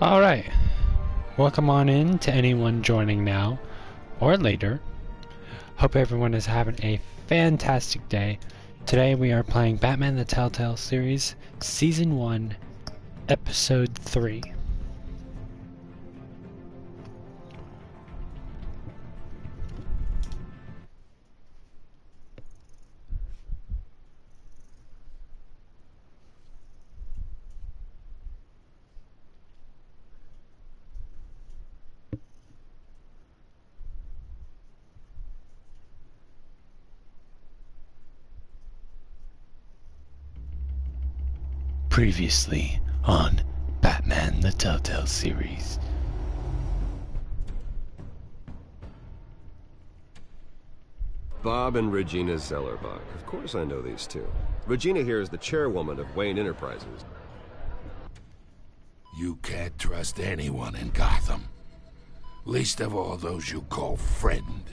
Alright, welcome on in to anyone joining now or later. Hope everyone is having a fantastic day. Today we are playing Batman the TellTale series, Season 1, Episode 3. Previously on Batman the TellTale series. Bob and Regina Zellerbach. Of course I know these two. Regina here is the chairwoman of Wayne Enterprises. You can't trust anyone in Gotham. Least of all those you call friend.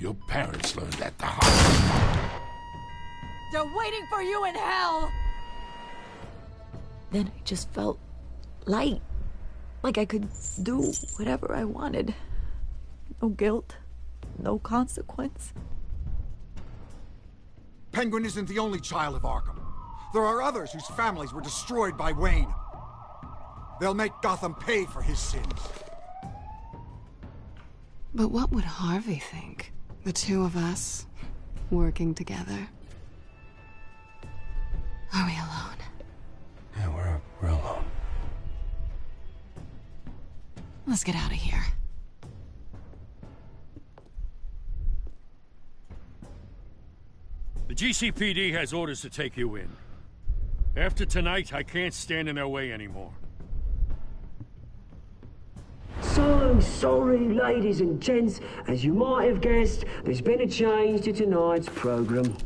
Your parents learned that the hard way. They're waiting for you in hell! Then I just felt light. Like I could do whatever I wanted. No guilt, no consequence. Penguin isn't the only child of Arkham. There are others whose families were destroyed by Wayne. They'll make Gotham pay for his sins. But what would Harvey think? The two of us, working together. Are we alone? Yeah, we're alone. Let's get out of here. The GCPD has orders to take you in. After tonight, I can't stand in their way anymore. So sorry, ladies and gents. As you might have guessed, there's been a change to tonight's program.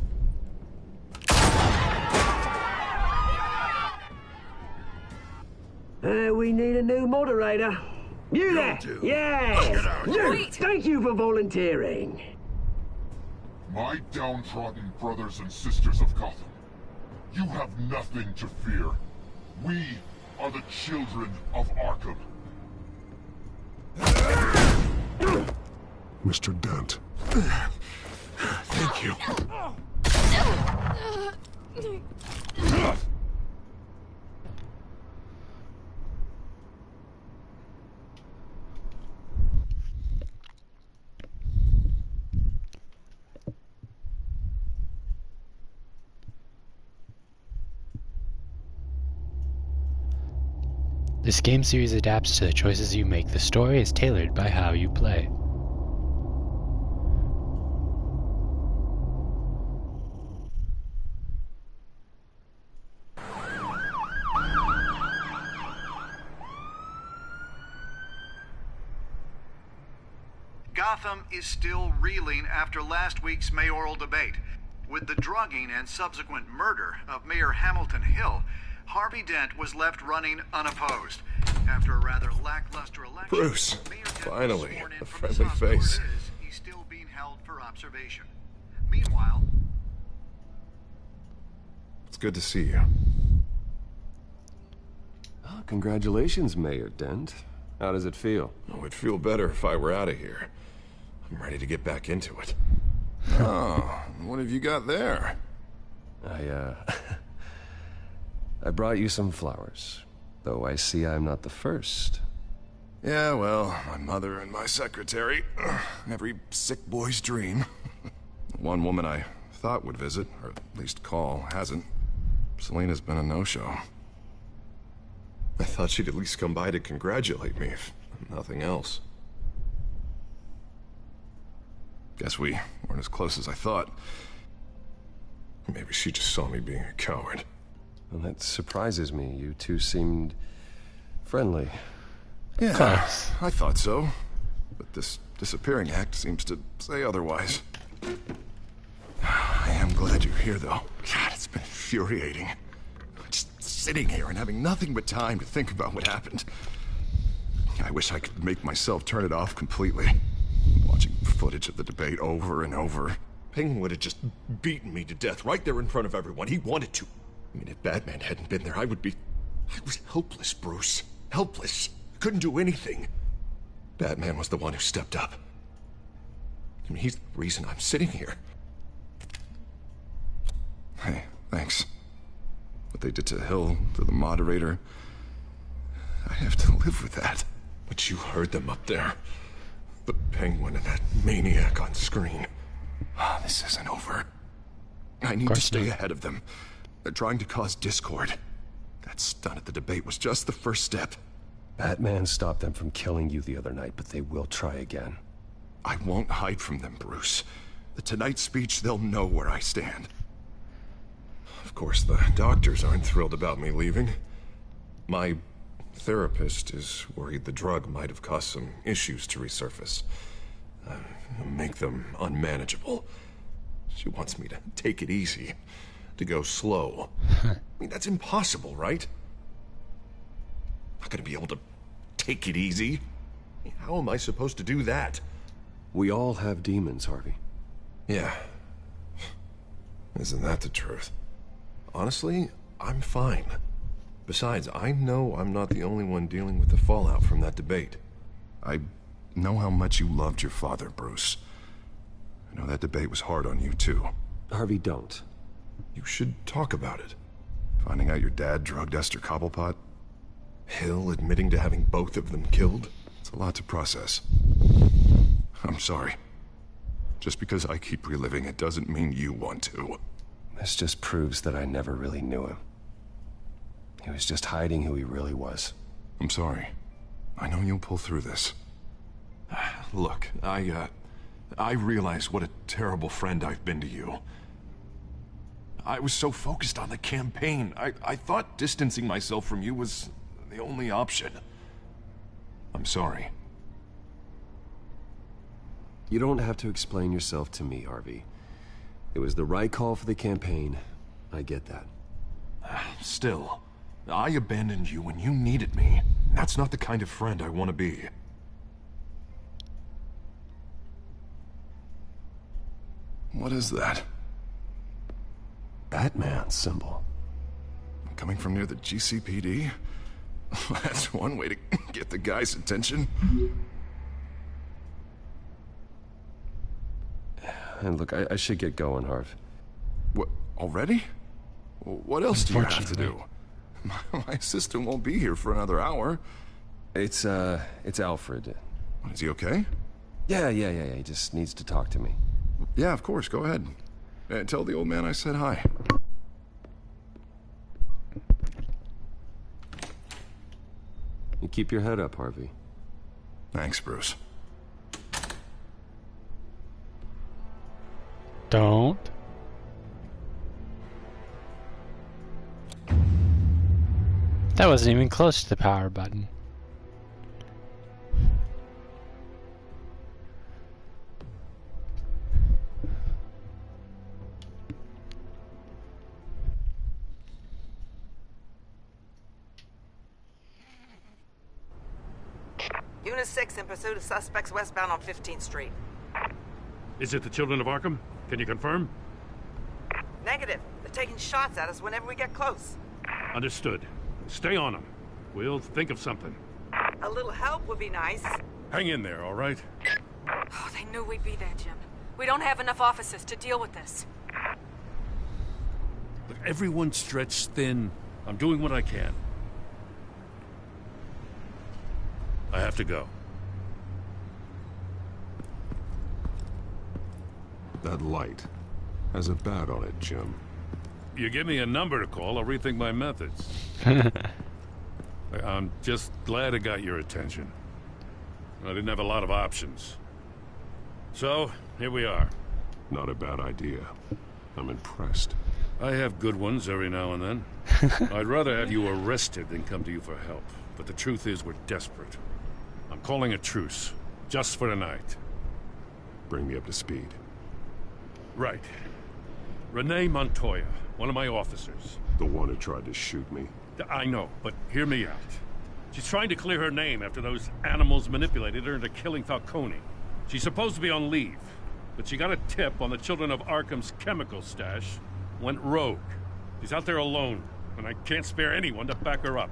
We need a new moderator. You there? Yes! Wait. Thank you for volunteering. My downtrodden brothers and sisters of Gotham, you have nothing to fear. We are the children of Arkham. Mr. Dent. Thank you. This game series adapts to the choices you make. The story is tailored by how you play. Gotham is still reeling after last week's mayoral debate. With the drugging and subsequent murder of Mayor Hamilton Hill, Harvey Dent was left running unopposed. After a rather lackluster election, Bruce, Mayor Dent was finally, sworn in a from his friendly house. Word face. is, he's still being held for observation. Meanwhile, It's good to see you. Oh, congratulations, Mayor Dent. How does it feel? Oh, it'd feel better if I were out of here. I'm ready to get back into it. Oh, what have you got there? I brought you some flowers. Though I see I'm not the first. Yeah, well, my mother and my secretary. Every sick boy's dream. One woman I thought would visit, or at least call, hasn't. Selena's been a no-show. I thought she'd at least come by to congratulate me, if nothing else. Guess we weren't as close as I thought. Maybe she just saw me being a coward. Well, that surprises me. You two seemed friendly. Yeah, I thought so. But this disappearing act seems to say otherwise. I am glad you're here, though. God, it's been infuriating. Just sitting here and having nothing but time to think about what happened. I wish I could make myself turn it off completely. Watching footage of the debate over and over. Penguin would have just beaten me to death right there in front of everyone. He wanted to. I mean, if Batman hadn't been there, I was helpless, Bruce. helpless. Couldn't do anything. Batman was the one who stepped up. I mean, he's the reason I'm sitting here. Hey, thanks. What they did to Hill, to the moderator, I have to live with that. But you heard them up there. The Penguin and that maniac on screen. This isn't over. I need to stay ahead of them. They're trying to cause discord. That stunt at the debate was just the first step. Batman stopped them from killing you the other night, but they will try again. I won't hide from them, Bruce. The Tonight speech, they'll know where I stand. Of course, the doctors aren't thrilled about me leaving. My therapist is worried the drug might have caused some issues to resurface. Make them unmanageable. She wants me to take it easy, to go slow. I mean, that's impossible, right? I'm not gonna be able to take it easy. How am I supposed to do that? We all have demons, Harvey. Yeah. Isn't that the truth? Honestly, I'm fine. Besides, I know I'm not the only one dealing with the fallout from that debate. I know how much you loved your father, Bruce. I know that debate was hard on you, too. Harvey, don't. You should talk about it. Finding out your dad drugged Esther Cobblepot? Hill admitting to having both of them killed? It's a lot to process. I'm sorry. Just because I keep reliving it doesn't mean you want to. This just proves that I never really knew him. He was just hiding who he really was. I'm sorry. I know you'll pull through this. Look, I realize what a terrible friend I've been to you. I was so focused on the campaign. I thought distancing myself from you was the only option. I'm sorry. You don't have to explain yourself to me, Harvey. It was the right call for the campaign. I get that. Still, I abandoned you when you needed me. That's not the kind of friend I want to be. What is that? Batman symbol. Coming from near the GCPD? That's one way to get the guy's attention. And look, I should get going, Harv. What, already? What else do you have to do? My assistant won't be here for another hour. It's Alfred. Is he okay? Yeah. He just needs to talk to me. Yeah, of course. Go ahead. Tell the old man I said hi. You keep your head up, Harvey. Thanks, Bruce. Don't. That wasn't even close to the power button. Unit 6 in pursuit of suspects westbound on 15th Street. Is it the children of Arkham? Can you confirm? Negative. They're taking shots at us whenever we get close. Understood. Stay on them. We'll think of something. A little help would be nice. Hang in there, all right? Oh, they knew we'd be there, Jim. We don't have enough officers to deal with this. Look, everyone's stretched thin. I'm doing what I can. I have to go. That light has a bat on it, Jim. You give me a number to call, I'll rethink my methods. I'm just glad it got your attention. I didn't have a lot of options. So, here we are. Not a bad idea. I'm impressed. I have good ones every now and then. I'd rather have you arrested than come to you for help. But the truth is we're desperate. I'm calling a truce, just for tonight. Bring me up to speed. Right. Renee Montoya, one of my officers. The one who tried to shoot me. I know, but hear me out. She's trying to clear her name after those animals manipulated her into killing Falcone. She's supposed to be on leave, but she got a tip on the Children of Arkham's chemical stash, went rogue. She's out there alone, and I can't spare anyone to back her up.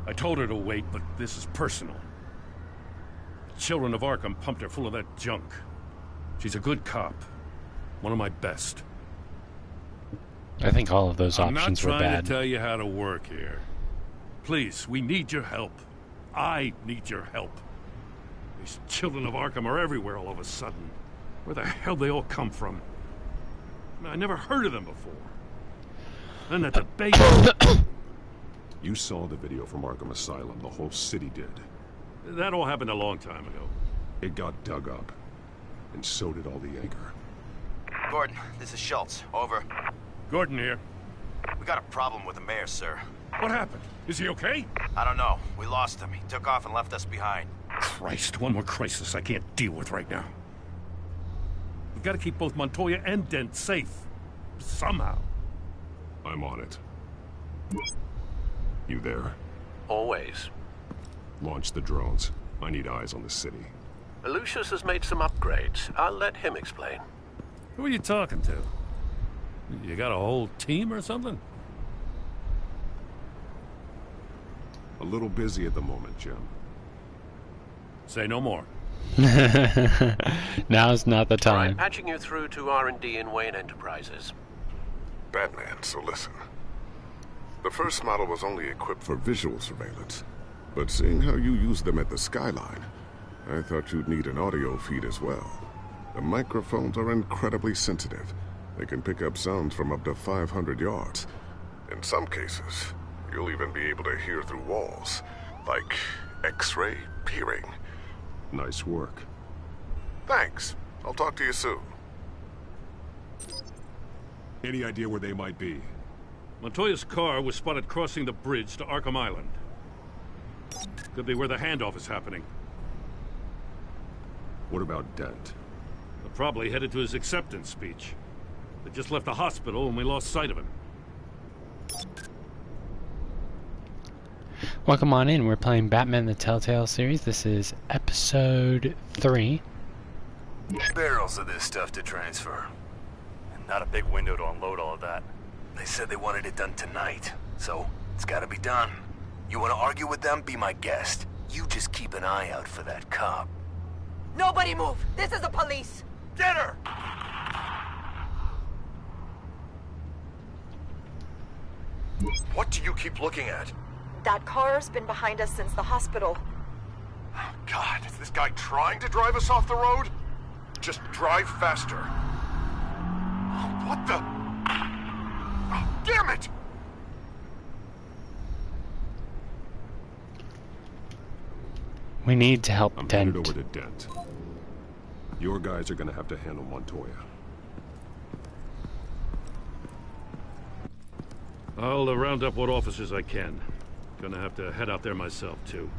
I told her to wait, but this is personal. The children of Arkham pumped her full of that junk. She's a good cop. One of my best. I think all of those I'm options were not trying bad. to tell you how to work here. Please, we need your help. I need your help. These children of Arkham are everywhere all of a sudden. Where the hell they all come from? I never heard of them before. And that debate... You saw the video from Arkham Asylum. The whole city did. That all happened a long time ago. It got dug up. And so did all the anger. Gordon, this is Schultz. Over. Gordon here. We got a problem with the mayor, sir. What happened? Is he okay? I don't know. We lost him. He took off and left us behind. Christ, one more crisis I can't deal with right now. We've got to keep both Montoya and Dent safe. Somehow. I'm on it. You there? Always. Launch the drones. I need eyes on the city. Lucius has made some upgrades. I'll let him explain. Who are you talking to? You got a whole team or something? A little busy at the moment, Jim. Say no more. Now's not the time. Right, patching you through to R&D in Wayne Enterprises. Batman, so listen. The first model was only equipped for visual surveillance, but seeing how you use them at the Skyline, I thought you'd need an audio feed as well. The microphones are incredibly sensitive. They can pick up sounds from up to 500 yards. In some cases, you'll even be able to hear through walls, like X-ray peering. Nice work. Thanks. I'll talk to you soon. Any idea where they might be? Montoya's car was spotted crossing the bridge to Arkham Island. Could be where the handoff is happening. What about Dent? They're probably headed to his acceptance speech. They just left the hospital and we lost sight of him. Welcome on in. We're playing Batman the TellTale series. This is episode 3. Barrels of this stuff to transfer. And not a big window to unload all of that. They said they wanted it done tonight, so it's gotta be done. You wanna argue with them? Be my guest. You just keep an eye out for that cop. Nobody move! This is the police! Get her! What do you keep looking at? That car's been behind us since the hospital. God, is this guy trying to drive us off the road? Just drive faster. What the? Oh, damn it! We need to help I'm Dent. headed over to Dent. Your guys are gonna have to handle Montoya. I'll round up what officers I can. Gonna have to head out there myself, too.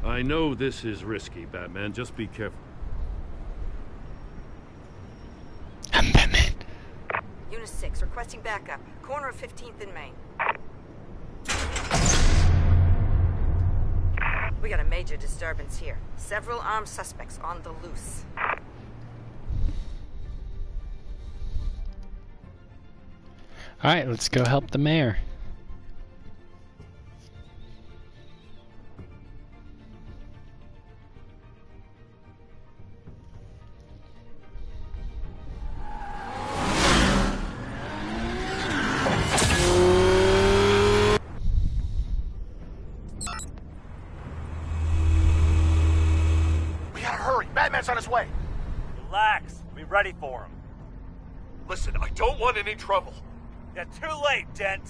I know this is risky, Batman. Just be careful. I'm Batman. Unit 6, requesting backup. Corner of 15th and Main. We got a major disturbance here. Several armed suspects on the loose. Alright, let's go help the mayor. We gotta hurry. Batman's on his way. Relax. Be ready for him. Listen, I don't want any trouble. You're too late, Dent.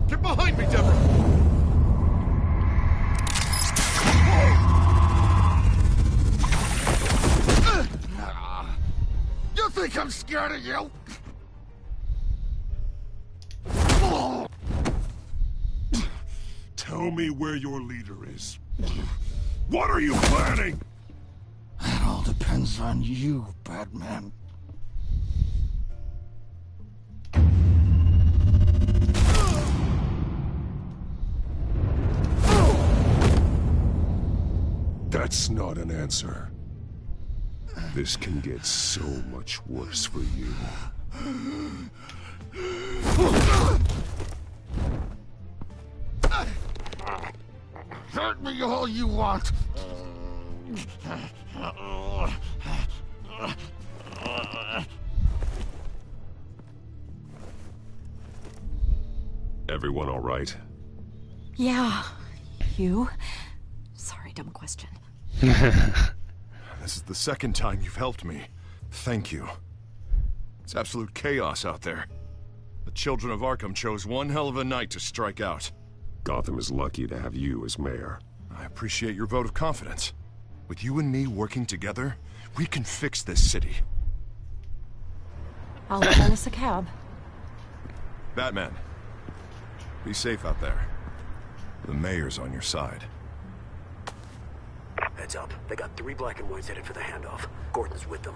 Get behind me, Deborah! You think I'm scared of you? Tell me where your leader is. What are you planning? That all depends on you, Batman. That's not an answer. This can get so much worse for you. Hurt me all you want. Everyone all right? Yeah. You? Sorry, dumb question. This is the second time you've helped me. Thank you. It's absolute chaos out there. The children of Arkham chose one hell of a night to strike out. Gotham is lucky to have you as mayor. I appreciate your vote of confidence. With you and me working together, we can fix this city. I'll call us a cab. Batman, be safe out there. The mayor's on your side. Heads up. They got 3 black and whites headed for the handoff. Gordon's with them.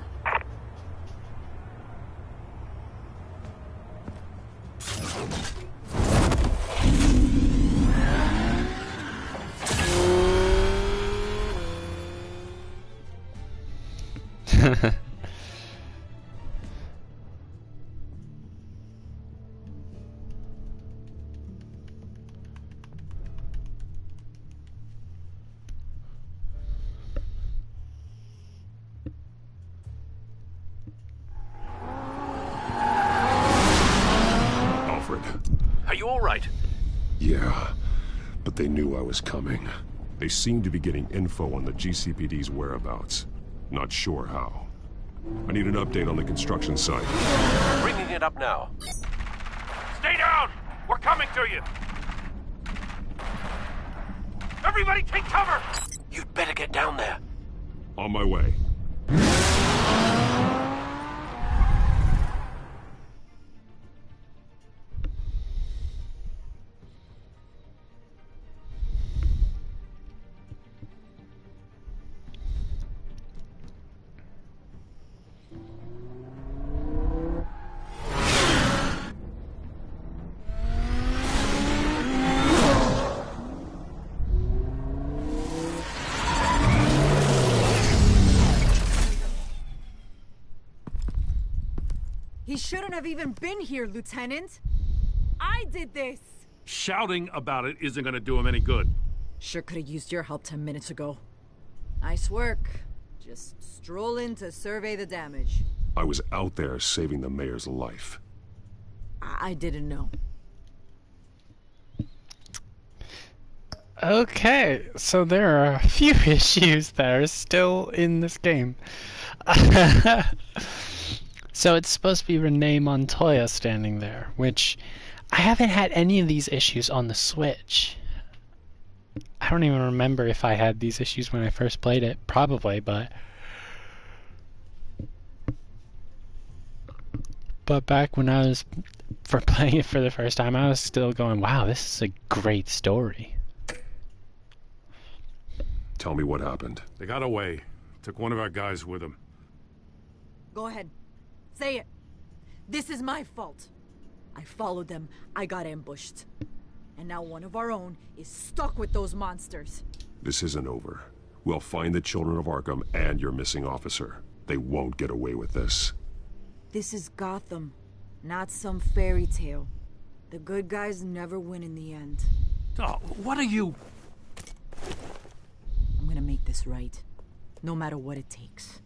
Are you all right? Yeah, but they knew I was coming. They seem to be getting info on the GCPD's whereabouts. Not sure how. I need an update on the construction site. Bringing it up now. Stay down! We're coming to you! Everybody take cover! You'd better get down there. On my way. He shouldn't have even been here, Lieutenant. I did this. Shouting about it isn't gonna do him any good. Sure could have used your help 10 minutes ago. Nice work. Just stroll in to survey the damage. I was out there saving the mayor's life. I didn't know. Okay, so there are a few issues that are still in this game. So it's supposed to be Renee Montoya standing there, which I haven't had any of these issues on the Switch. I don't even remember if I had these issues when I first played it. Probably, but back when I was playing it for the first time, I was still going, wow, this is a great story. Tell me what happened. They got away. Took one of our guys with them. Go ahead. Say it. This is my fault. I followed them. I got ambushed. And now one of our own is stuck with those monsters. This isn't over. We'll find the children of Arkham and your missing officer. They won't get away with this. This is Gotham, not some fairy tale. The good guys never win in the end. Oh, what are you... I'm gonna make this right, no matter what it takes.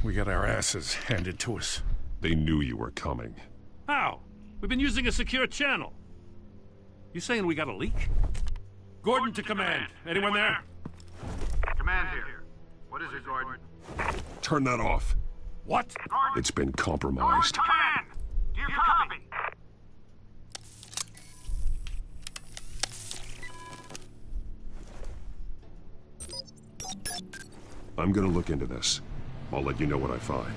We got our asses handed to us. They knew you were coming. How? We've been using a secure channel. You saying we got a leak? Gordon to command. Anyone there? Command here. What is it, Gordon? Turn that off. What? It's been compromised. Command! Do you copy? I'm gonna look into this. I'll let you know what I find.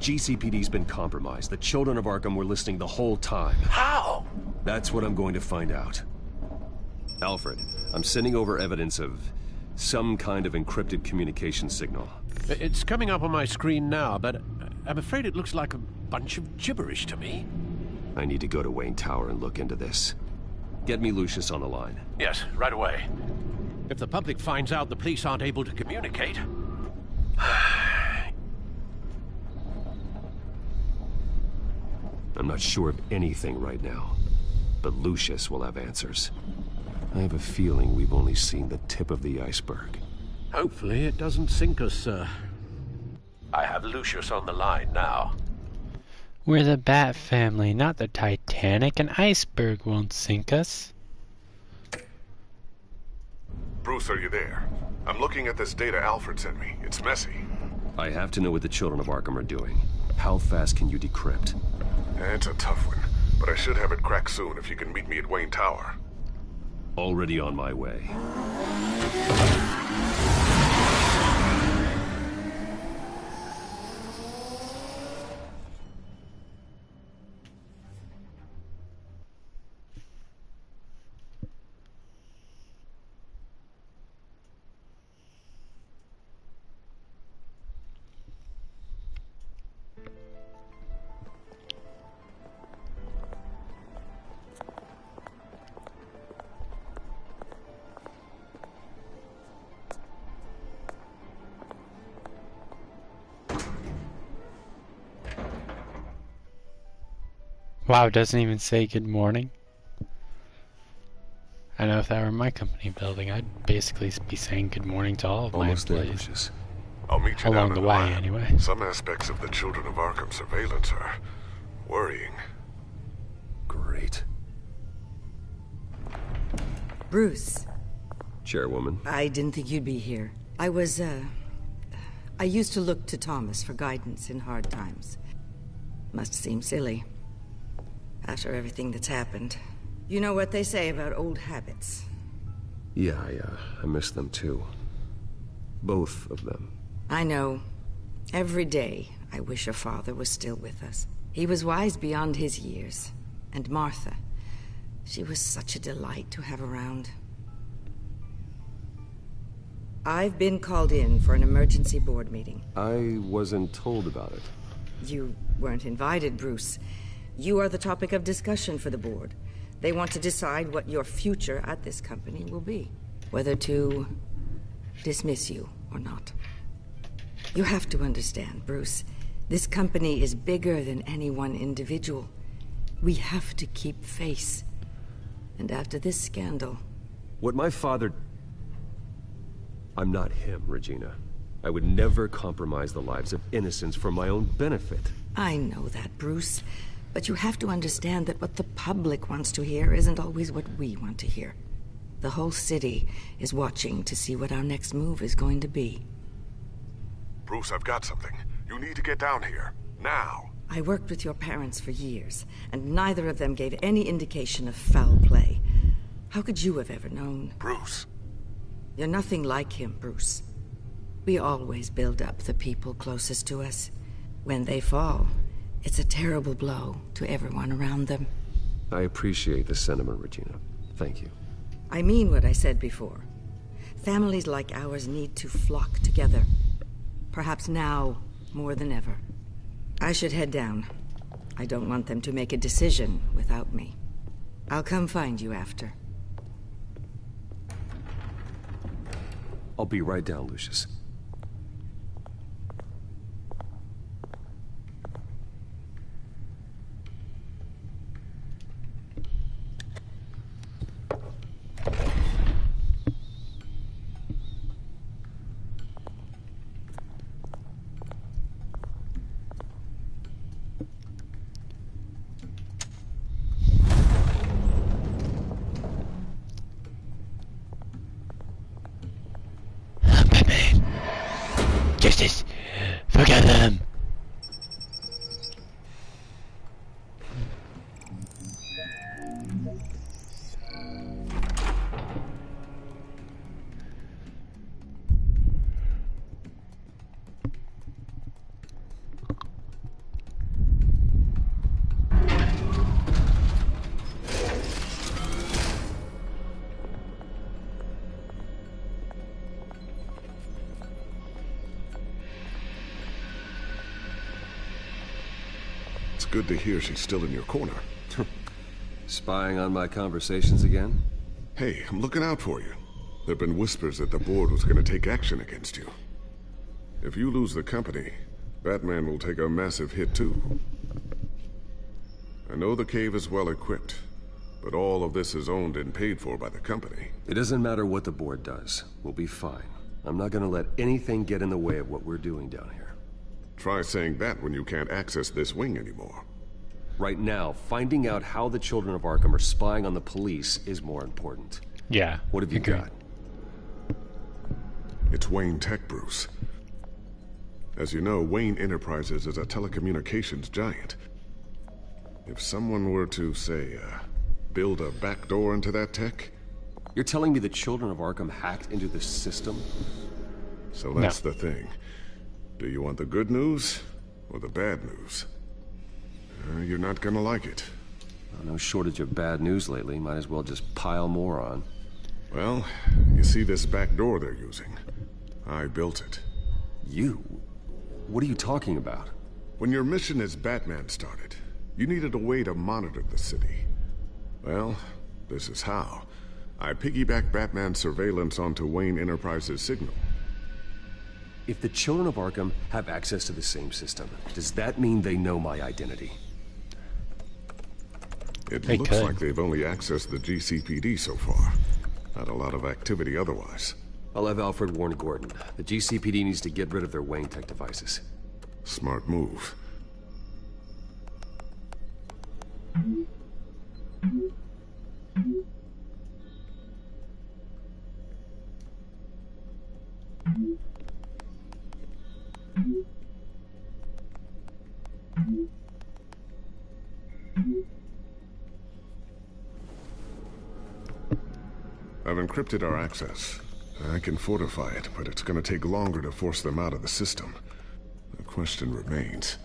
GCPD's been compromised. The children of Arkham were listening the whole time. How? That's what I'm going to find out. Alfred, I'm sending over evidence of some kind of encrypted communication signal. It's coming up on my screen now, but I'm afraid it looks like a bunch of gibberish to me. I need to go to Wayne Tower and look into this. Get me Lucius on the line. Yes, right away. If the public finds out the police aren't able to communicate... I'm not sure of anything right now, but Lucius will have answers. I have a feeling we've only seen the tip of the iceberg. Hopefully it doesn't sink us, sir. I have Lucius on the line now. We're the Bat family, not the Titanic. An iceberg won't sink us. Bruce, are you there? I'm looking at this data Alfred sent me. It's messy. I have to know what the children of Arkham are doing. How fast can you decrypt? It's a tough one, but I should have it cracked soon if you can meet me at Wayne Tower. Already on my way. Wow, it doesn't even say good morning. I know if that were my company building, I'd basically be saying good morning to all of my employees. I'll meet you along down the in way, lab. anyway. Some aspects of the Children of Arkham surveillance are worrying. Great. Bruce. Chairwoman. I didn't think you'd be here. I used to look to Thomas for guidance in hard times. Must seem silly. After everything that's happened. You know what they say about old habits. Yeah, I miss them too. Both of them. I know. Every day, I wish your father was still with us. He was wise beyond his years. And Martha, she was such a delight to have around. I've been called in for an emergency board meeting. I wasn't told about it. You weren't invited, Bruce. You are the topic of discussion for the board. They want to decide what your future at this company will be. Whether to dismiss you or not. You have to understand, Bruce. This company is bigger than any one individual. We have to keep face. And after this scandal... What my father... I'm not him, Regina. I would never compromise the lives of innocents for my own benefit. I know that, Bruce. But you have to understand that what the public wants to hear isn't always what we want to hear. The whole city is watching to see what our next move is going to be. Bruce, I've got something. You need to get down here. Now. I worked with your parents for years, and neither of them gave any indication of foul play. How could you have ever known? Bruce. You're nothing like him, Bruce. We always build up the people closest to us. When they fall, it's a terrible blow to everyone around them. I appreciate the sentiment, Regina. Thank you. I mean what I said before. Families like ours need to flock together. Perhaps now more than ever. I should head down. I don't want them to make a decision without me. I'll come find you after. I'll be right down, Lucius. Justice! Forget them! good to hear she's still in your corner. Spying on my conversations again? Hey, I'm looking out for you. There've been whispers that the board was going to take action against you. If you lose the company, Batman will take a massive hit too. I know the cave is well equipped, but all of this is owned and paid for by the company. It doesn't matter what the board does. We'll be fine. I'm not gonna let anything get in the way of what we're doing down here. Try saying that when you can't access this wing anymore. Right now, finding out how the children of Arkham are spying on the police is more important. Yeah. What have you got? It's Wayne Tech, Bruce. As you know, Wayne Enterprises is a telecommunications giant. If someone were to, say, build a backdoor into that tech... You're telling me the children of Arkham hacked into the system? So that's the thing. Do you want the good news or the bad news? You're not gonna like it. No shortage of bad news lately. Might as well just pile more on. Well, you see this back door they're using? I built it. You? What are you talking about? When your mission as Batman started, you needed a way to monitor the city. Well, this is how. I piggybacked Batman's surveillance onto Wayne Enterprises' signal. If the children of Arkham have access to the same system, does that mean they know my identity? It looks like they've only accessed the GCPD so far. Not a lot of activity otherwise. I'll have Alfred warn Gordon. The GCPD needs to get rid of their Wayne Tech devices. Smart move. I've encrypted our access. I can fortify it, but it's gonna take longer to force them out of the system. The question remains,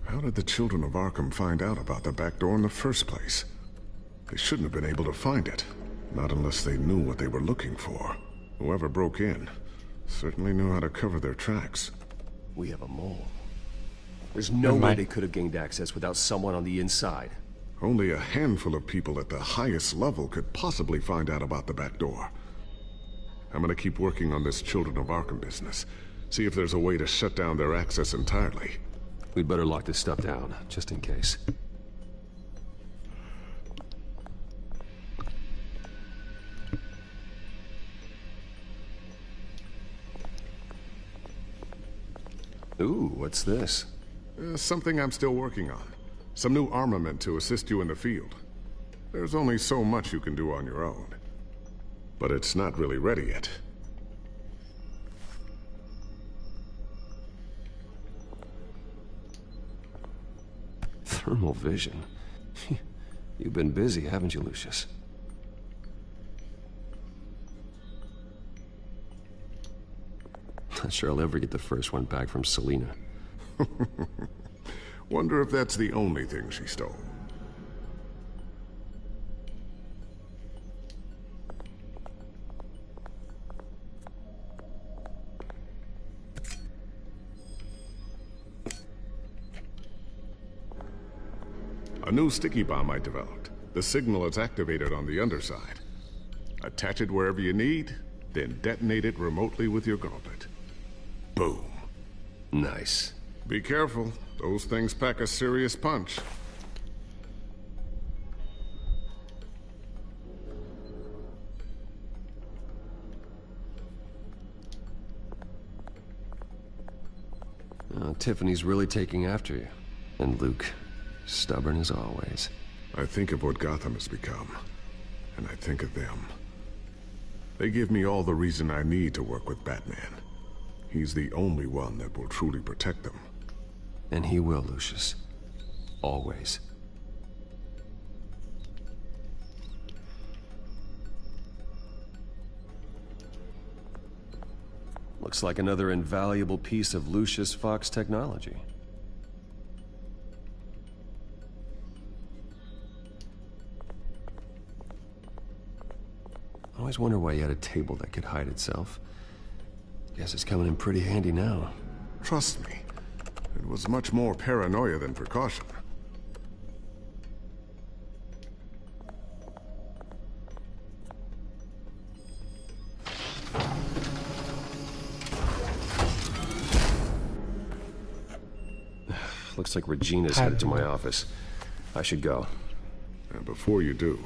how did the children of Arkham find out about the back door in the first place? They shouldn't have been able to find it. Not unless they knew what they were looking for. Whoever broke in certainly knew how to cover their tracks. We have a mole. There's no way they could have gained access without someone on the inside. Only a handful of people at the highest level could possibly find out about the back door. I'm gonna keep working on this Children of Arkham business. See if there's a way to shut down their access entirely. We'd better lock this stuff down, just in case. Ooh, what's this? Something I'm still working on. Some new armament to assist you in the field. There's only so much you can do on your own. But it's not really ready yet. Thermal vision. You've been busy, haven't you, Lucius? Not sure I'll ever get the first one back from Selina. Wonder if that's the only thing she stole. A new sticky bomb I developed. The signal is activated on the underside. Attach it wherever you need, then detonate it remotely with your gauntlet. Boom. Nice. Be careful. Those things pack a serious punch. Tiffany's really taking after you. And Luke, stubborn as always. I think of what Gotham has become, and I think of them. They give me all the reason I need to work with Batman. He's the only one that will truly protect them. And he will, Lucius. Always. Looks like another invaluable piece of Lucius Fox technology. I always wonder why you had a table that could hide itself. Guess it's coming in pretty handy now. Trust me, it was much more paranoia than precaution. Looks like Regina's headed to my office. I should go. And before you do...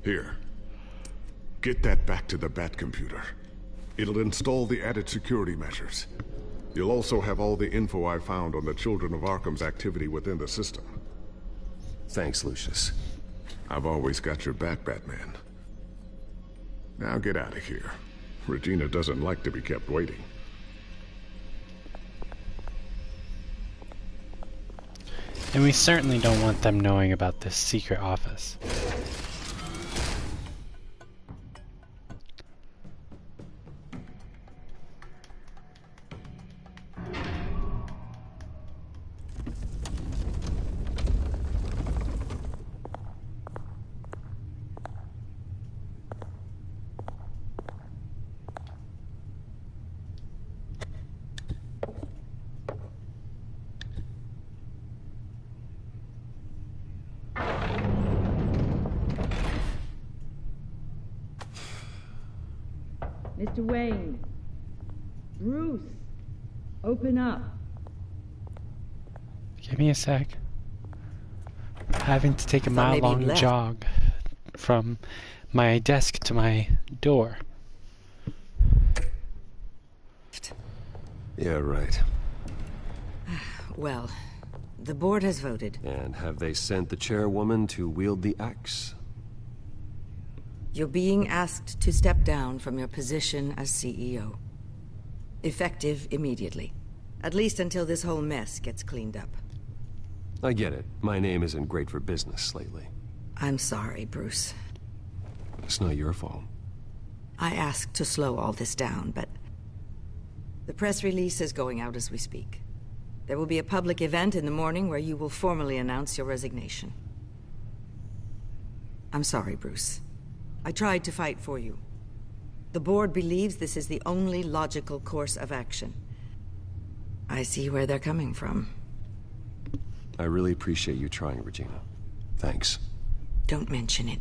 Here. Get that back to the Bat computer. It'll install the added security measures. You'll also have all the info I found on the Children of Arkham's activity within the system. Thanks, Lucius. I've always got your back, Batman. Now get out of here. Regina doesn't like to be kept waiting. And we certainly don't want them knowing about this secret office. Mr. Wayne. Bruce. Open up. Give me a sec. Having to take a mile-long jog from my desk to my door. Yeah, right. Well, the board has voted. And have they sent the chairwoman to wield the axe? You're being asked to step down from your position as CEO. Effective immediately. At least until this whole mess gets cleaned up. I get it. My name isn't great for business lately. I'm sorry, Bruce. It's not your fault. I asked to slow all this down, but... the press release is going out as we speak. There will be a public event in the morning where you will formally announce your resignation. I'm sorry, Bruce. I tried to fight for you. The board believes this is the only logical course of action. I see where they're coming from. I really appreciate you trying, Regina. Thanks. Don't mention it.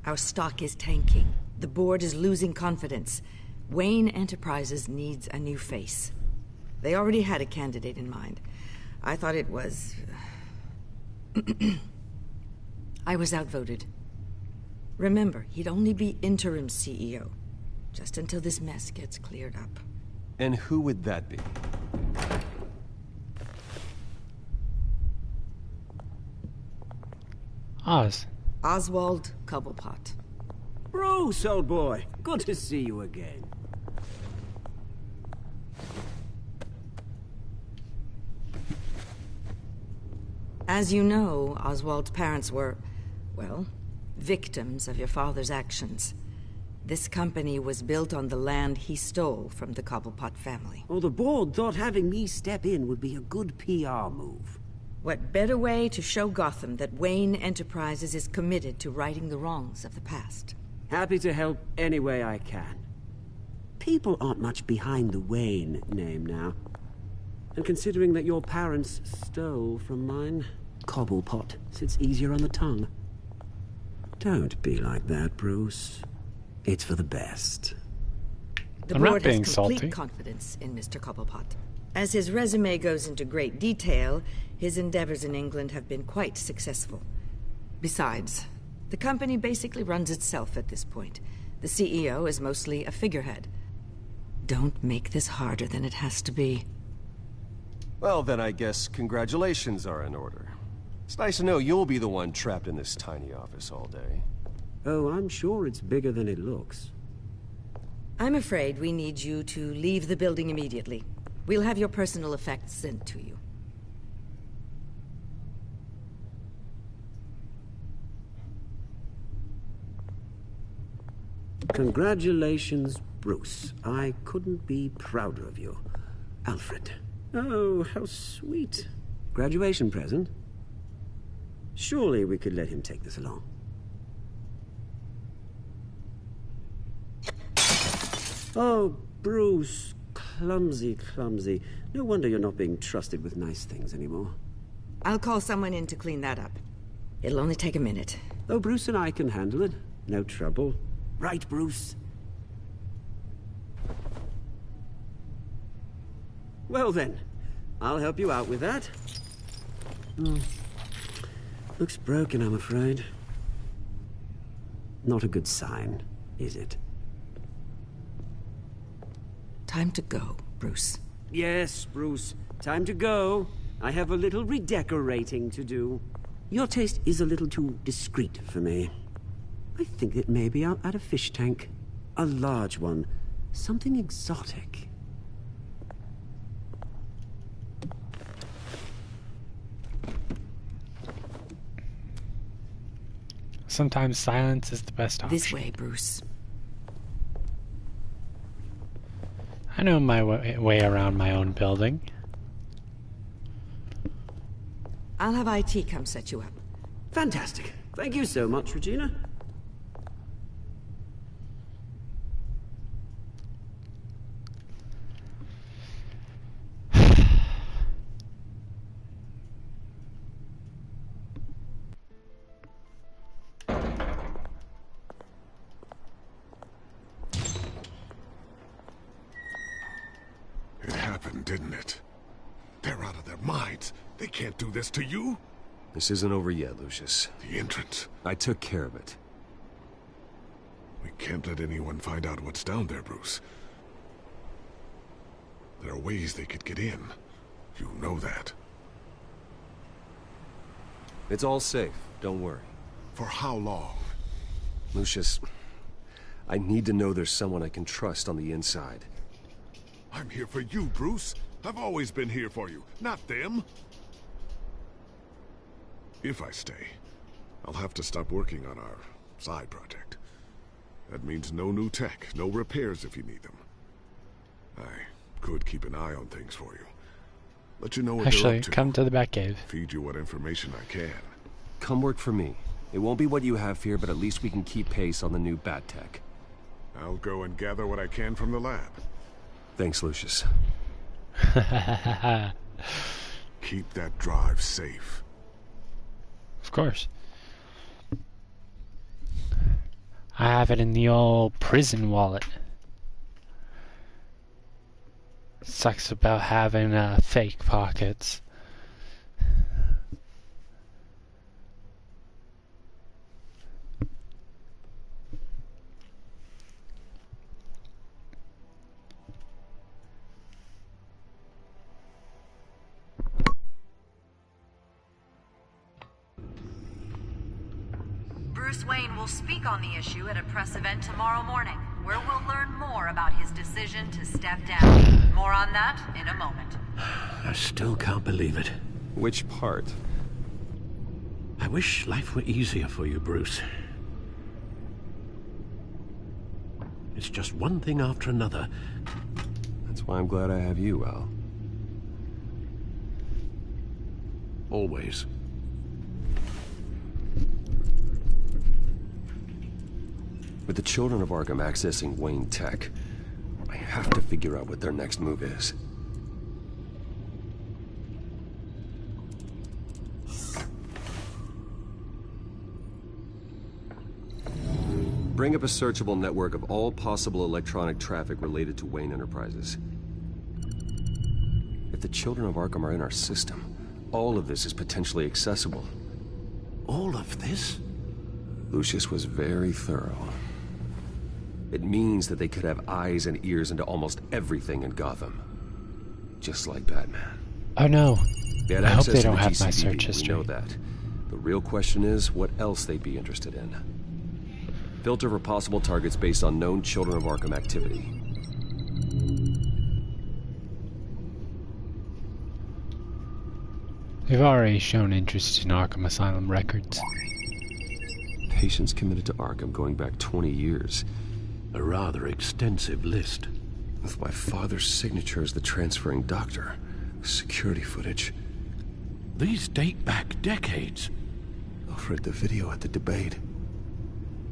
Our stock is tanking. The board is losing confidence. Wayne Enterprises needs a new face. They already had a candidate in mind. I thought it was... I was outvoted. Remember, he'd only be interim CEO, just until this mess gets cleared up. And who would that be? Oswald Cobblepot. Bruce, old boy. Good to see you again. As you know, Oswald's parents were, well, victims of your father's actions. This company was built on the land he stole from the Cobblepot family. Well, the board thought having me step in would be a good PR move. What better way to show Gotham that Wayne Enterprises is committed to righting the wrongs of the past? Happy to help any way I can. People aren't much behind the Wayne name now. And considering that your parents stole from mine, Cobblepot sits easier on the tongue. Don't be like that, Bruce. It's for the best. The board has complete confidence in Mr. Cobblepot. As his resume goes into great detail, his endeavors in England have been quite successful. Besides, the company basically runs itself at this point. The CEO is mostly a figurehead. Don't make this harder than it has to be. Well, then I guess congratulations are in order. It's nice to know you'll be the one trapped in this tiny office all day. Oh, I'm sure it's bigger than it looks. I'm afraid we need you to leave the building immediately. We'll have your personal effects sent to you. Congratulations, Bruce. I couldn't be prouder of you. Alfred. Oh, how sweet. Graduation present? Surely we could let him take this along. Oh, Bruce. Clumsy, clumsy. No wonder you're not being trusted with nice things anymore. I'll call someone in to clean that up. It'll only take a minute. Oh, Bruce and I can handle it. No trouble. Right, Bruce? Well then, I'll help you out with that. Looks broken, I'm afraid. Not a good sign, is it? Time to go, Bruce. Yes, Bruce. Time to go. I have a little redecorating to do. Your taste is a little too discreet for me. I think that maybe I'll add a fish tank. A large one. Something exotic. Sometimes silence is the best option. This way, Bruce. I know my way around my own building. I'll have IT come set you up. Fantastic. Thank you so much, Regina. It happened, didn't it? They're out of their minds. They can't do this to you. This isn't over yet, Lucius. The entrance. I took care of it. We can't let anyone find out what's down there, Bruce. There are ways they could get in. You know that. It's all safe. Don't worry. For how long? Lucius, I need to know there's someone I can trust on the inside. I'm here for you, Bruce. I've always been here for you, not them. If I stay, I'll have to stop working on our side project. That means no new tech, no repairs if you need them. I could keep an eye on things for you. Let you know what they're Actually, up to. come to the Batcave. Feed you what information I can. Come work for me. It won't be what you have here, but at least we can keep pace on the new bat tech. I'll go and gather what I can from the lab. Thanks, Lucius. Keep that drive safe. Of course. I have it in the old prison wallet. Sucks about having fake pockets. Bruce Wayne will speak on the issue at a press event tomorrow morning, where we'll learn more about his decision to step down. More on that in a moment. I still can't believe it. Which part? I wish life were easier for you, Bruce. It's just one thing after another. That's why I'm glad I have you, Al. Always. With the children of Arkham accessing Wayne Tech, I have to figure out what their next move is. Bring up a searchable network of all possible electronic traffic related to Wayne Enterprises. If the children of Arkham are in our system, all of this is potentially accessible. All of this? Lucius was very thorough. It means that they could have eyes and ears into almost everything in Gotham. Just like Batman. Oh no. They had I hope access they to don't the have my GCPD, search history. we know that. The real question is, what else they'd be interested in. Filter for possible targets based on known Children of Arkham activity. They've already shown interest in Arkham Asylum records. Patients committed to Arkham going back 20 years. A rather extensive list. With my father's signature as the transferring doctor. Security footage. These date back decades. I've read the video at the debate.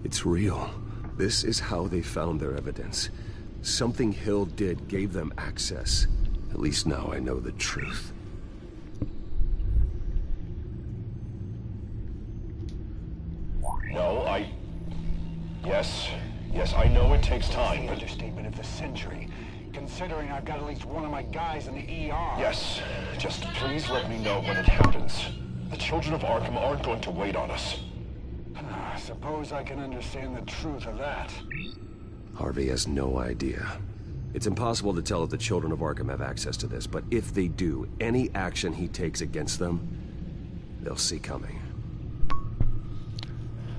It's real. This is how they found their evidence. Something Hill did gave them access. At least now I know the truth. No, Yes, I know it takes time, but... Understatement of the century. considering I've got at least one of my guys in the ER. Yes, just please let me know when it happens. The children of Arkham aren't going to wait on us. I suppose I can understand the truth of that. Harvey has no idea. It's impossible to tell if the children of Arkham have access to this, but if they do, any action he takes against them, they'll see coming.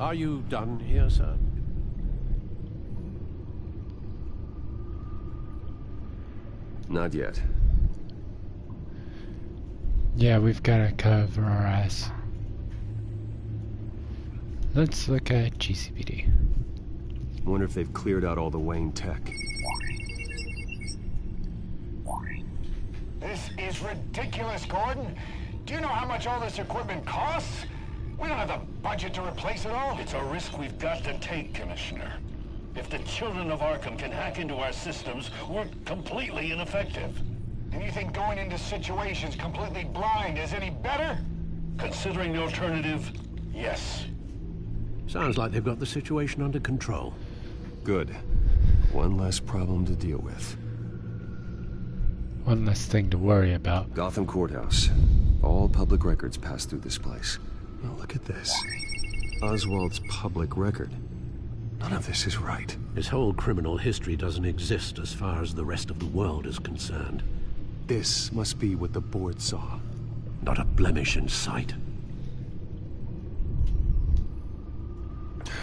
Are you done here, sir? Not yet. Yeah, we've got to cover our ass. Let's look at GCPD. Wonder if they've cleared out all the Wayne tech. This is ridiculous, Gordon. Do you know how much all this equipment costs? We don't have the budget to replace it all. It's a risk we've got to take, Commissioner. If the children of Arkham can hack into our systems, we're completely ineffective. And you think going into situations completely blind is any better? Considering the alternative, yes. Sounds like they've got the situation under control. Good. One less problem to deal with. One less thing to worry about. Gotham Courthouse. All public records pass through this place. Now look at this. Oswald's public record. None of this is right. His whole criminal history doesn't exist as far as the rest of the world is concerned. This must be what the board saw. Not a blemish in sight.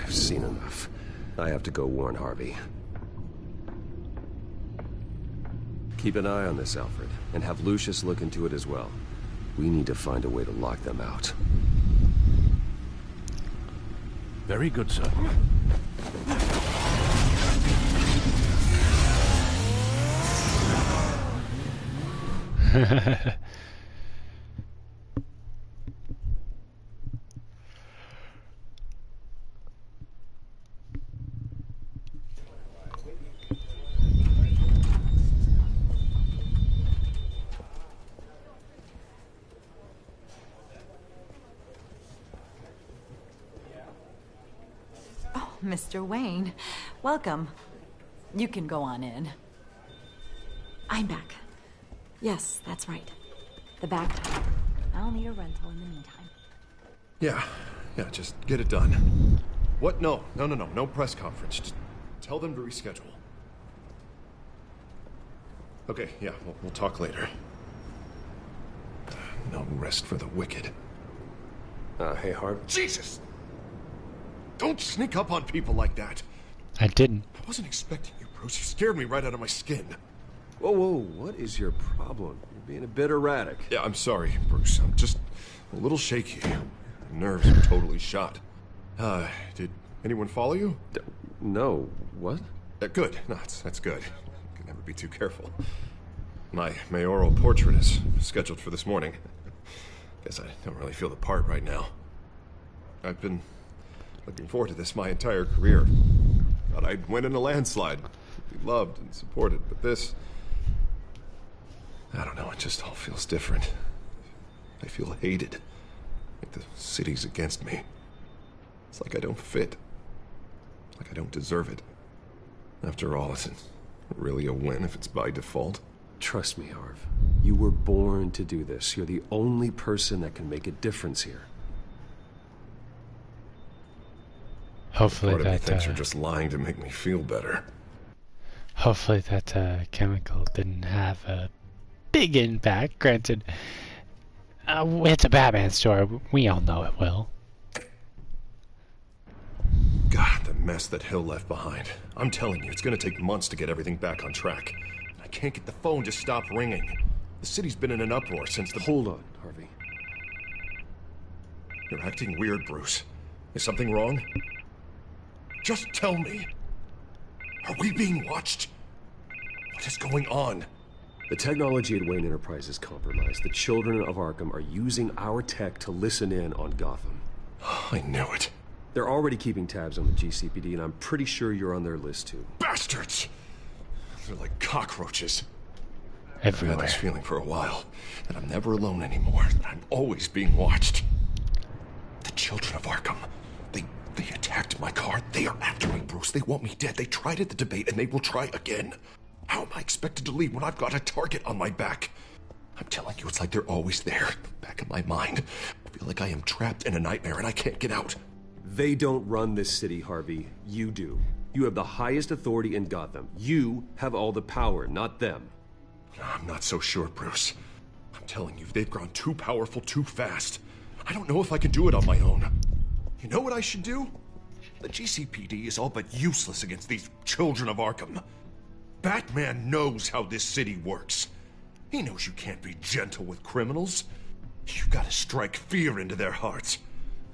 I've seen enough. I have to go warn Harvey. Keep an eye on this, Alfred, and have Lucius look into it as well. We need to find a way to lock them out. Very good, sir. Mr. Wayne, welcome. You can go on in. I'm back. Yes, that's right. The back. I'll need a rental in the meantime. Yeah, just get it done. What? No press conference. Just tell them to reschedule. Okay, yeah, we'll talk later. No rest for the wicked. Hey, Harv. Jesus! Don't sneak up on people like that. I didn't. I wasn't expecting you, Bruce. You scared me right out of my skin. Whoa, what is your problem? You're being a bit erratic. Yeah, I'm sorry, Bruce. I'm just a little shaky. My nerves are totally shot. Did anyone follow you? No. What? Good. No, that's good. You can never be too careful. My mayoral portrait is scheduled for this morning. Guess I don't really feel the part right now. I've been looking forward to this my entire career. Thought I'd win in a landslide. Be loved and supported, but this... I don't know, it just all feels different. I feel hated. Like the city's against me. It's like I don't fit. Like I don't deserve it. After all, isn't it really a win if it's by default? Trust me, Harv. You were born to do this. You're the only person that can make a difference here. Hopefully Part of me that thinks you're just lying to make me feel better. Hopefully that chemical didn't have a big impact. Granted, it's a Batman story. We all know it will. God, the mess that Hill left behind. I'm telling you, it's gonna take months to get everything back on track. I can't get the phone to stop ringing. The city's been in an uproar since the... Hold on, Harvey. You're acting weird, Bruce. Is something wrong? Just tell me. Are we being watched? What is going on? The technology at Wayne Enterprise is compromised. The children of Arkham are using our tech to listen in on Gotham. I knew it. They're already keeping tabs on the GCPD, and I'm pretty sure you're on their list, too. Bastards! They're like cockroaches. Everywhere. I've had this feeling for a while, that I'm never alone anymore, that I'm always being watched. The children of Arkham, they attacked my car. They are after me, Bruce. They want me dead. They tried at the debate, and they will try again. How am I expected to leave when I've got a target on my back? I'm telling you, it's like they're always there, back in my mind. I feel like I am trapped in a nightmare and I can't get out. They don't run this city, Harvey. You do. You have the highest authority in Gotham. You have all the power, not them. I'm not so sure, Bruce. I'm telling you, they've grown too powerful too fast. I don't know if I can do it on my own. You know what I should do? The GCPD is all but useless against these children of Arkham. Batman knows how this city works. He knows you can't be gentle with criminals. You've got to strike fear into their hearts.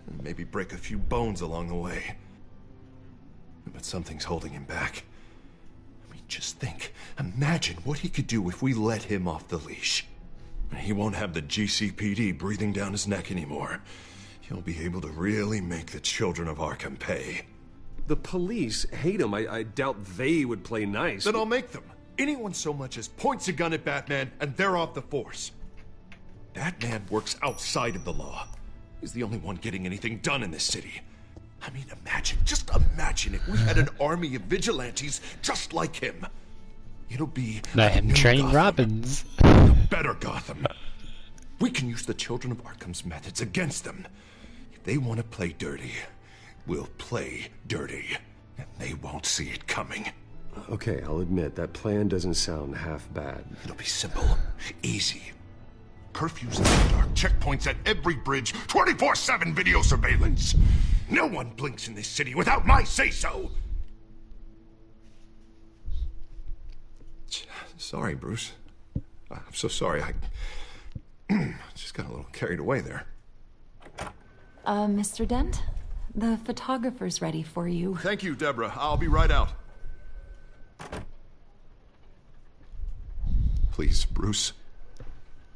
And maybe break a few bones along the way. But something's holding him back. I mean, just think. Imagine what he could do if we let him off the leash. He won't have the GCPD breathing down his neck anymore. He'll be able to really make the children of Arkham pay. The police hate him. I doubt they would play nice. Then I'll make them. Anyone so much as points a gun at Batman, and they're off the force. Batman works outside of the law. He's the only one getting anything done in this city. I mean, just imagine if we had an army of vigilantes just like him. It'll be let him train Robins. A better Gotham. We can use the children of Arkham's methods against them. If they want to play dirty, we'll play dirty. And they won't see it coming. Okay, I'll admit, that plan doesn't sound half bad. It'll be simple. Easy. Curfews in the dark, checkpoints at every bridge, 24/7 video surveillance. No one blinks in this city without my say-so. Sorry, Bruce. I'm so sorry. I just got a little carried away there. Mr. Dent? The photographer's ready for you. Thank you, Deborah. I'll be right out. Please, Bruce.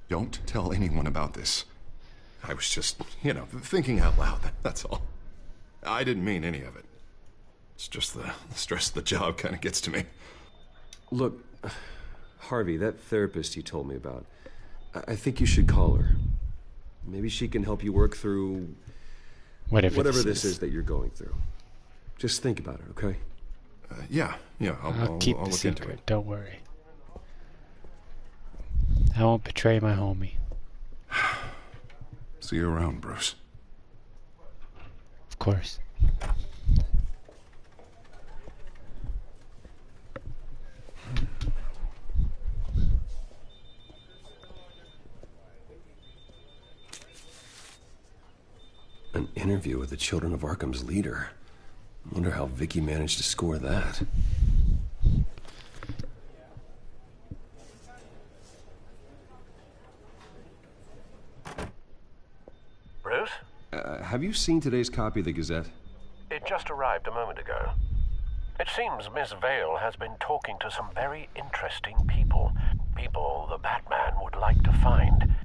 Don't tell anyone about this. I was just, thinking out loud. That's all. I didn't mean any of it. It's just the stress of the job kind of gets to me. Look, Harvey, that therapist you told me about, I think you should call her. Maybe she can help you work through whatever this is that you're going through. Just think about it, okay? Yeah, I'll keep the look secret, into it. don't worry. I won't betray my homie. See you around, Bruce. Of course. An interview with the Children of Arkham's leader. I wonder how Vicky managed to score that. Bruce? Have you seen today's copy of the Gazette? It just arrived a moment ago. It seems Miss Vale has been talking to some very interesting people. People the Batman would like to find.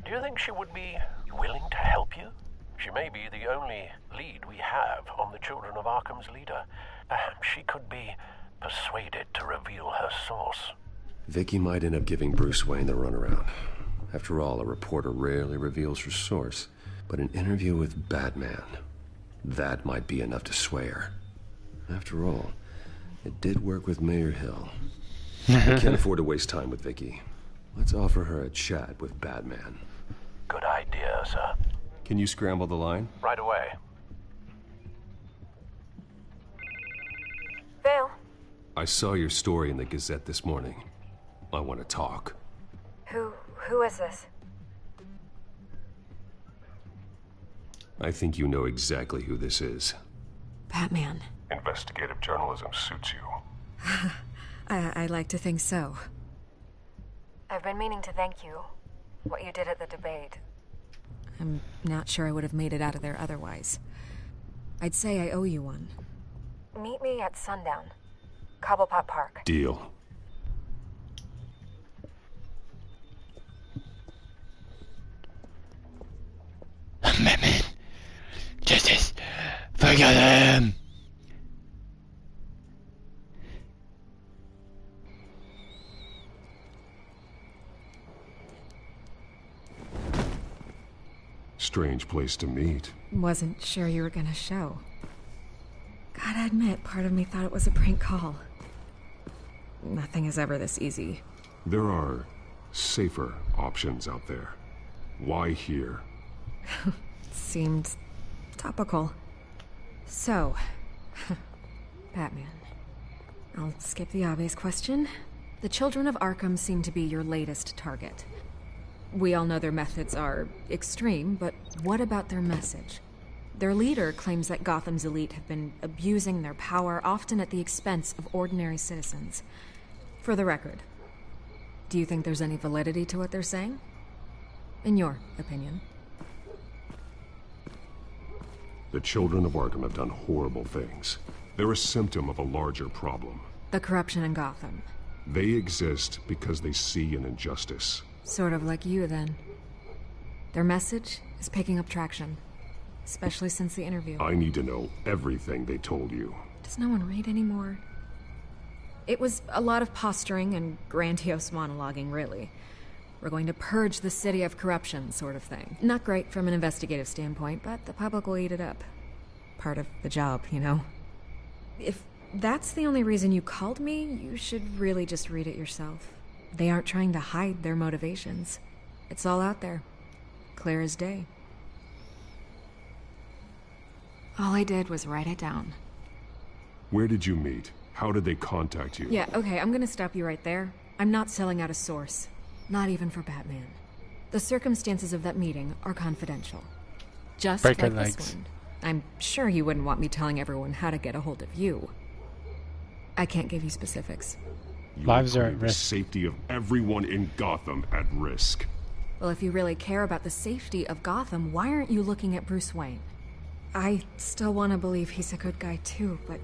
Do you think she would be willing to help you? She may be the only lead we have on the Children of Arkham's leader. Perhaps she could be persuaded to reveal her source. Vicky might end up giving Bruce Wayne the runaround. After all, a reporter rarely reveals her source. But an interview with Batman, that might be enough to sway her. After all, it did work with Mayor Hill. I can't afford to waste time with Vicky. Let's offer her a chat with Batman. Good idea, sir. Can you scramble the line? Right away. Vale? I saw your story in the Gazette this morning. I want to talk. Who is this? I think you know exactly who this is. Batman. Investigative journalism suits you. I like to think so. I've been meaning to thank you. What you did at the debate. I'm not sure I would have made it out of there otherwise. I'd say I owe you one. Meet me at sundown. Cobblepot Park. Deal. Batman! Justice! Forgive them! Strange place to meet. Wasn't sure you were gonna show. Gotta admit, part of me thought it was a prank call. nothing is ever this easy. There are safer options out there. Why here? Seemed topical. So, Batman. I'll skip the obvious question. The children of Arkham seem to be your latest target. We all know their methods are extreme, but what about their message? Their leader claims that Gotham's elite have been abusing their power, often at the expense of ordinary citizens. For the record, do you think there's any validity to what they're saying? In your opinion? The children of Arkham have done horrible things. They're a symptom of a larger problem. The corruption in Gotham. They exist because they see an injustice. Sort of like you, then. Their message is picking up traction. Especially since the interview. I need to know everything they told you. Does no one read anymore? It was a lot of posturing and grandiose monologuing, really. We're going to purge the city of corruption, sort of thing. Not great from an investigative standpoint, but the public will eat it up. Part of the job, you know? If that's the only reason you called me, you should really just read it yourself. They aren't trying to hide their motivations. It's all out there. Clear as day. All I did was write it down. Where did you meet? How did they contact you? Yeah, okay, I'm gonna stop you right there. I'm not selling out a source. Not even for Batman. The circumstances of that meeting are confidential. Just Break like her this legs. one. I'm sure you wouldn't want me telling everyone how to get a hold of you. I can't give you specifics. Lives are at The risk. safety of everyone in Gotham at risk. Well, if you really care about the safety of Gotham, why aren't you looking at Bruce Wayne? I still want to believe he's a good guy too, but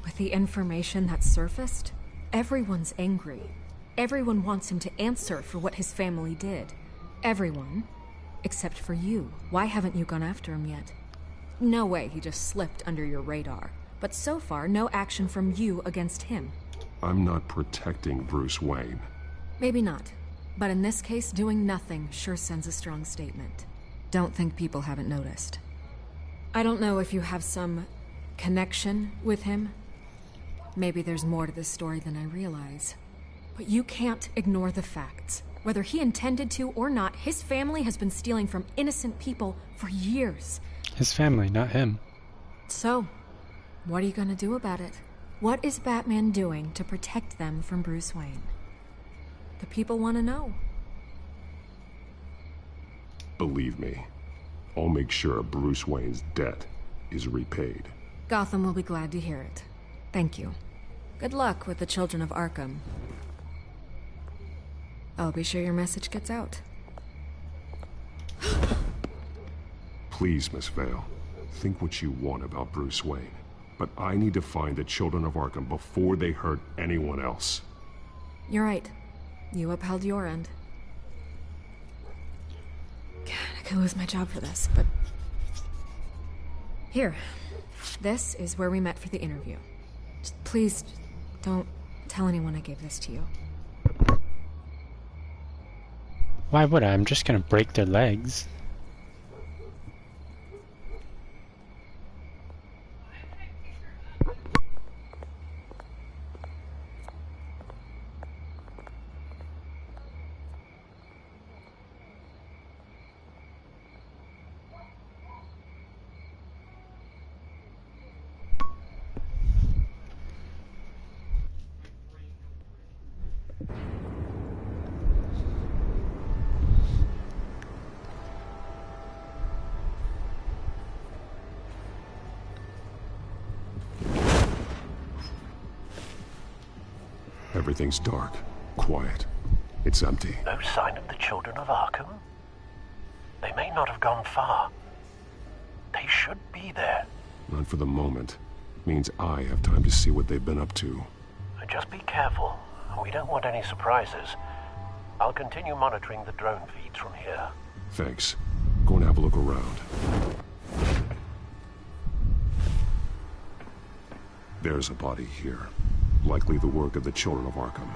with the information that surfaced, everyone's angry. Everyone wants him to answer for what his family did. Everyone, except for you. Why haven't you gone after him yet? No way he just slipped under your radar. But so far, no action from you against him. I'm not protecting Bruce Wayne. Maybe not. But in this case, doing nothing sure sends a strong statement. Don't think people haven't noticed. I don't know if you have some connection with him. Maybe there's more to this story than I realize. But you can't ignore the facts. Whether he intended to or not, his family has been stealing from innocent people for years. His family, not him. So, what are you gonna do about it? What is Batman doing to protect them from Bruce Wayne? The people want to know. Believe me, I'll make sure Bruce Wayne's debt is repaid. Gotham will be glad to hear it. Thank you. Good luck with the children of Arkham. I'll be sure your message gets out. Please, Miss Vale, think what you want about Bruce Wayne. But I need to find the children of Arkham before they hurt anyone else. You're right. You upheld your end. God, I could lose my job for this, but... Here. This is where we met for the interview. Just please, don't tell anyone I gave this to you. Why would I? I'm just gonna break their legs. Everything's dark, quiet. It's empty. No sign of the children of Arkham? They may not have gone far. They should be there. Not for the moment. Means I have time to see what they've been up to. Just be careful. We don't want any surprises. I'll continue monitoring the drone feeds from here. Thanks. Go and have a look around. There's a body here. Likely the work of the children of Arkham.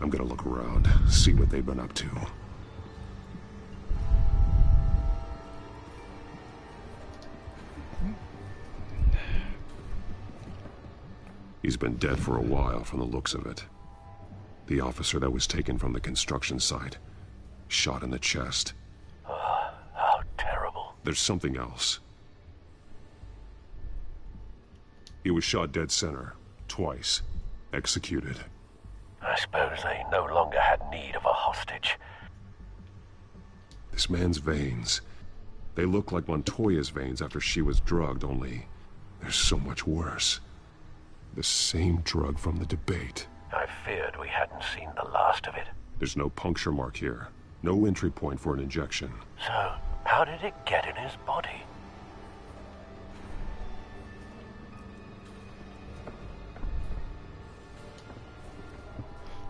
I'm gonna look around, see what they've been up to. He's been dead for a while from the looks of it. The officer that was taken from the construction site. Shot in the chest. How terrible. There's something else. He was shot dead center. Twice. Executed. I suppose they no longer had need of a hostage. This man's veins. They look like Montoya's veins after she was drugged, only they're so much worse. The same drug from the debate. I feared we hadn't seen the last of it. There's no puncture mark here. No entry point for an injection. So, how did it get in his body?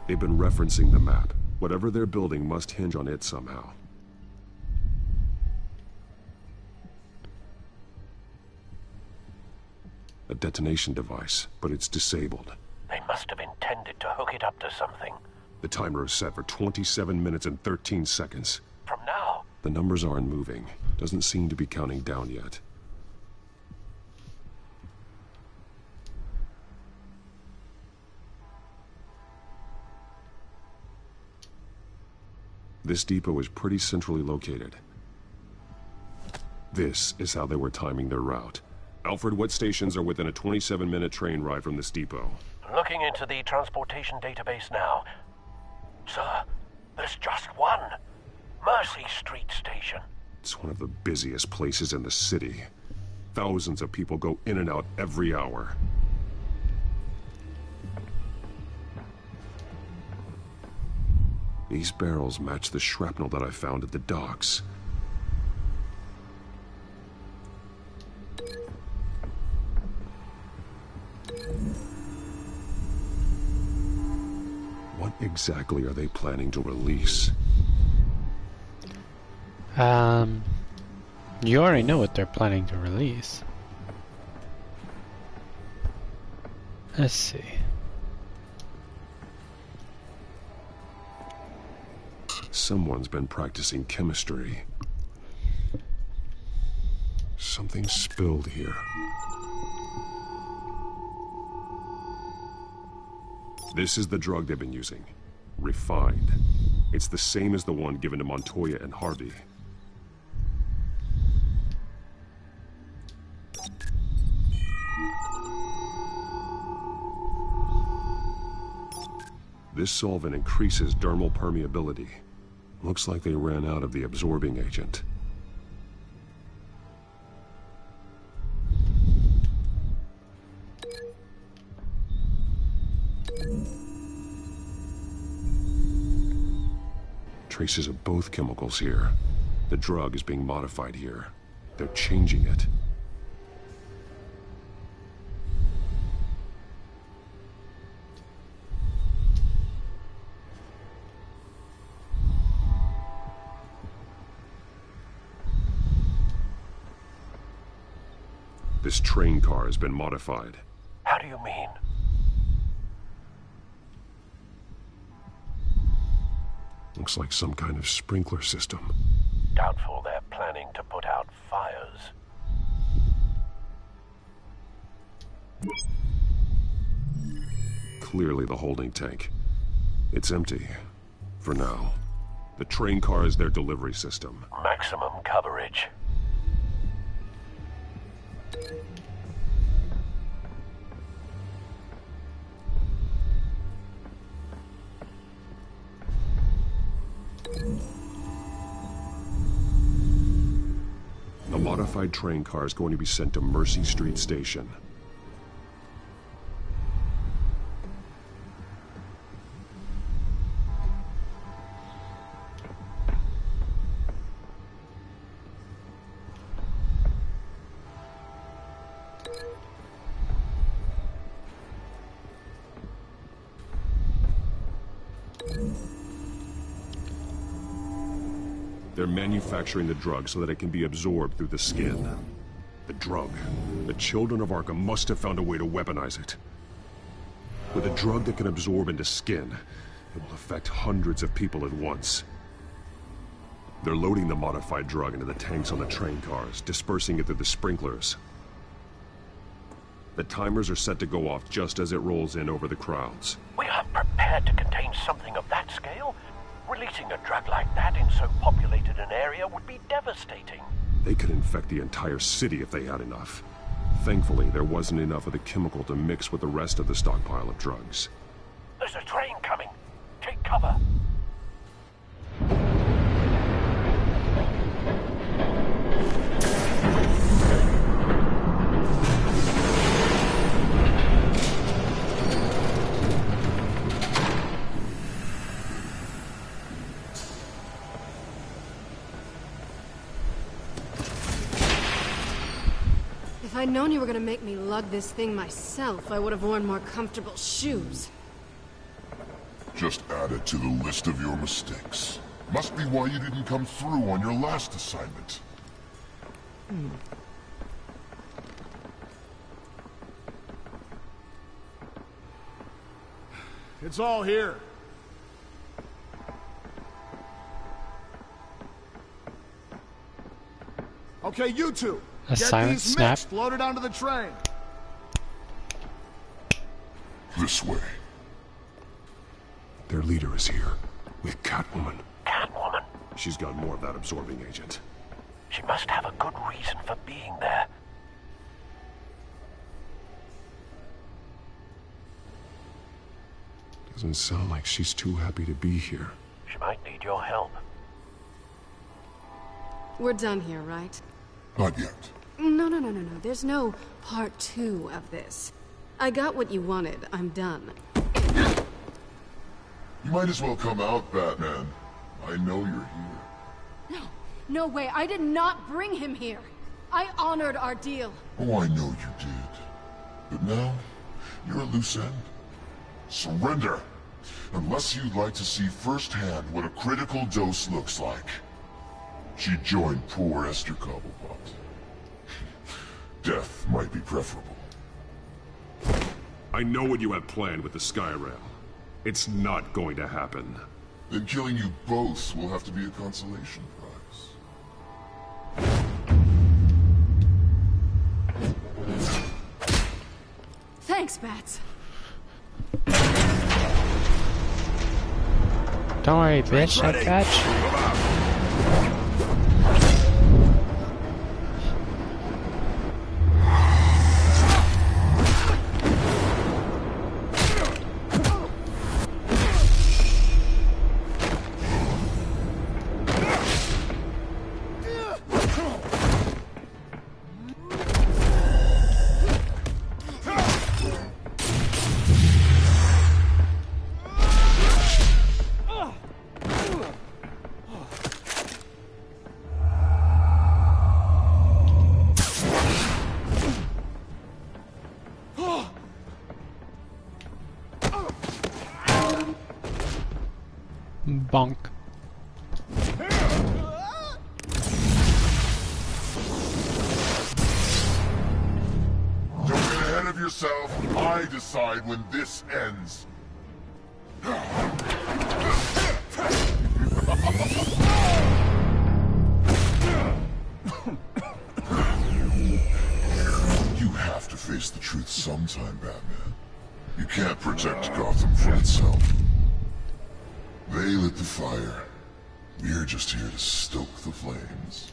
They've been referencing the map. Whatever they're building must hinge on it somehow. A detonation device, but it's disabled. They must have intended to hook it up to something. The timer is set for 27 minutes and 13 seconds. From now? The numbers aren't moving. Doesn't seem to be counting down yet. This depot is pretty centrally located. This is how they were timing their route. Alfred, what stations are within a 27-minute train ride from this depot? Looking into the transportation database now. Sir, there's just one. Mercy Street Station. It's one of the busiest places in the city. Thousands of people go in and out every hour. These barrels match the shrapnel that I found at the docks. What exactly are they planning to release? You already know what they're planning to release. Let's see. Someone's been practicing chemistry. Something spilled here. This is the drug they've been using. Refined. It's the same as the one given to Montoya and Harvey. This solvent increases dermal permeability. Looks like they ran out of the absorbing agent. Traces of both chemicals here. The drug is being modified here. They're changing it. This train car has been modified. How do you mean? Looks like some kind of sprinkler system. Doubtful they're planning to put out fires. Clearly the holding tank. It's empty. For now. The train car is their delivery system. Maximum coverage. A modified train car is going to be sent to Mercy Street Station. They're manufacturing the drug so that it can be absorbed through the skin. The drug. The children of Arkham must have found a way to weaponize it. With a drug that can absorb into skin, it will affect hundreds of people at once. They're loading the modified drug into the tanks on the train cars, dispersing it through the sprinklers. The timers are set to go off just as it rolls in over the crowds. We aren't prepared to contain something of that scale. Releasing a drug like that in so populated an area would be devastating. They could infect the entire city if they had enough. Thankfully, there wasn't enough of the chemical to mix with the rest of the stockpile of drugs. There's a train coming. Take cover. If I'd known you were gonna make me lug this thing myself, I would have worn more comfortable shoes. Just add it to the list of your mistakes. Must be why you didn't come through on your last assignment. It's all here. Okay, you two. A Get silent these snap. mixed, loaded onto the train. This way. Their leader is here, with Catwoman. Catwoman? She's got more of that absorbing agent. She must have a good reason for being there. Doesn't sound like she's too happy to be here. She might need your help. We're done here, right? Not yet. No. There's no part 2 of this. I got what you wanted. I'm done. You might as well come out, Batman. I know you're here. No. No way. I did not bring him here. I honored our deal. Oh, I know you did. But now, you're a loose end. Surrender! Unless you'd like to see firsthand what a critical dose looks like. She joined poor Esther Cobblepot. Death might be preferable. I know what you have planned with the Skyrail. It's not going to happen. Then killing you both will have to be a consolation prize. Thanks, Bats. Don't worry, bitch, I got you. Bonk. Don't get ahead of yourself. I decide when this ends. You have to face the truth sometime, Batman. You can't protect Gotham from itself. They lit the fire. We're just here to stoke the flames.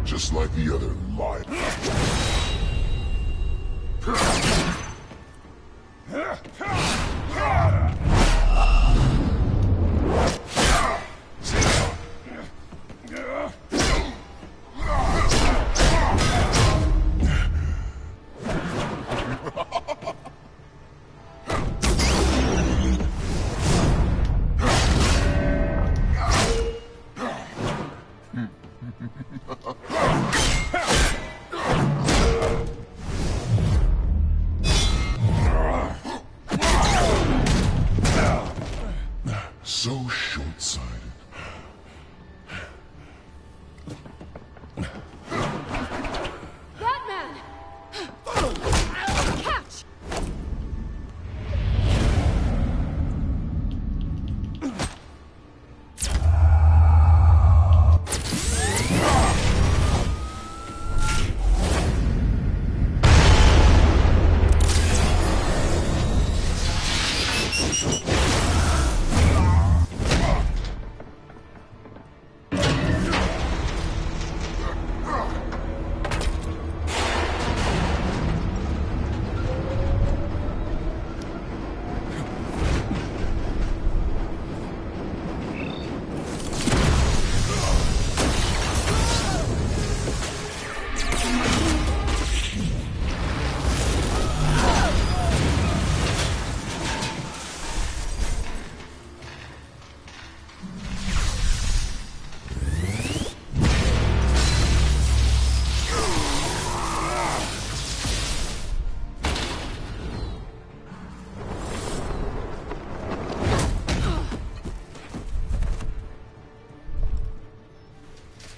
Just like the other lied.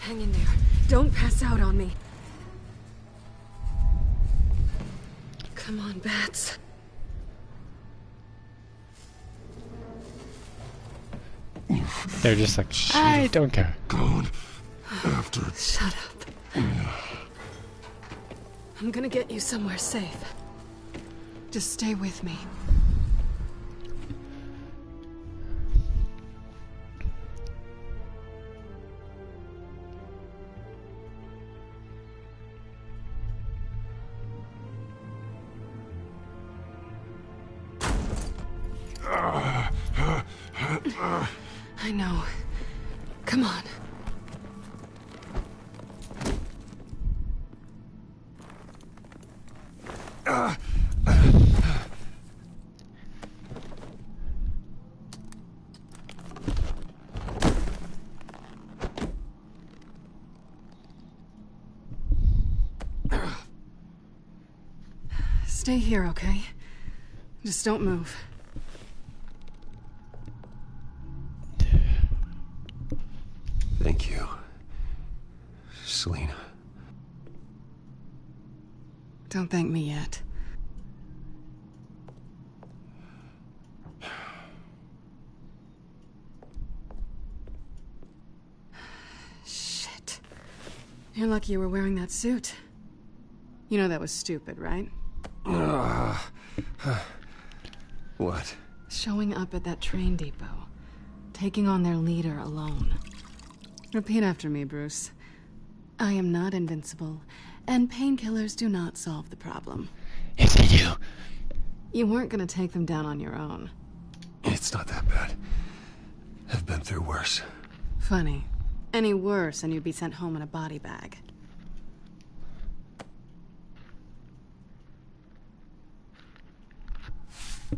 Hang in there. Don't pass out on me. Come on, Bats. They're just like, I don't care. Gone after. Shut up. I'm gonna get you somewhere safe. Just stay with me. I know. Come on. Stay here, okay? Just don't move. Thank you, Selina. Don't thank me yet. Shit. You're lucky you were wearing that suit. You know that was stupid, right? What? Showing up at that train depot. Taking on their leader alone. Repeat after me, Bruce. I am not invincible, and painkillers do not solve the problem. Yes, they do. You weren't gonna take them down on your own. It's not that bad. I've been through worse. Funny. Any worse and you'd be sent home in a body bag.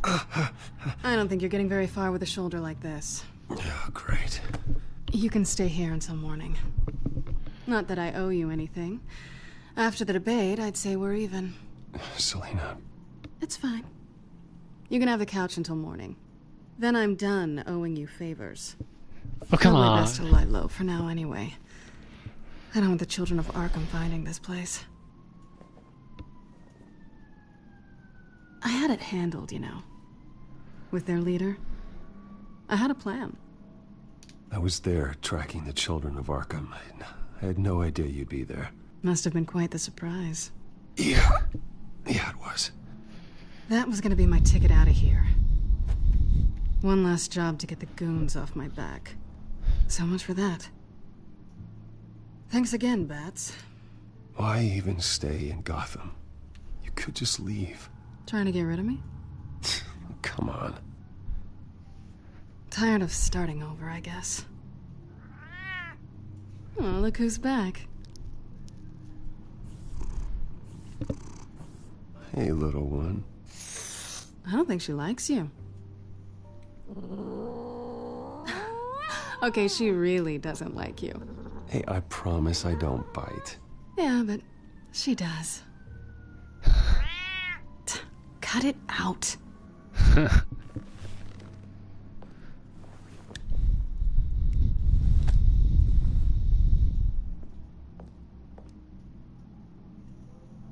I don't think you're getting very far with a shoulder like this. Oh, great. You can stay here until morning. Not that I owe you anything. After the debate, I'd say we're even. Selina. It's fine. You can have the couch until morning. Then I'm done owing you favors. Oh, come Probably on. best to lie low for now anyway. I don't want the children of Arkham finding this place. I had it handled, you know. With their leader. I had a plan. I was there tracking the children of Arkham. I had no idea you'd be there. Must have been quite the surprise. Yeah, it was. That was gonna be my ticket out of here. One last job to get the goons off my back. So much for that. Thanks again, Bats. Why even stay in Gotham? You could just leave. Trying to get rid of me? Come on. Tired of starting over, I guess. Oh, look who's back. Hey, little one. I don't think she likes you. Okay, she really doesn't like you. Hey, I promise I don't bite. Yeah, but she does. Cut it out.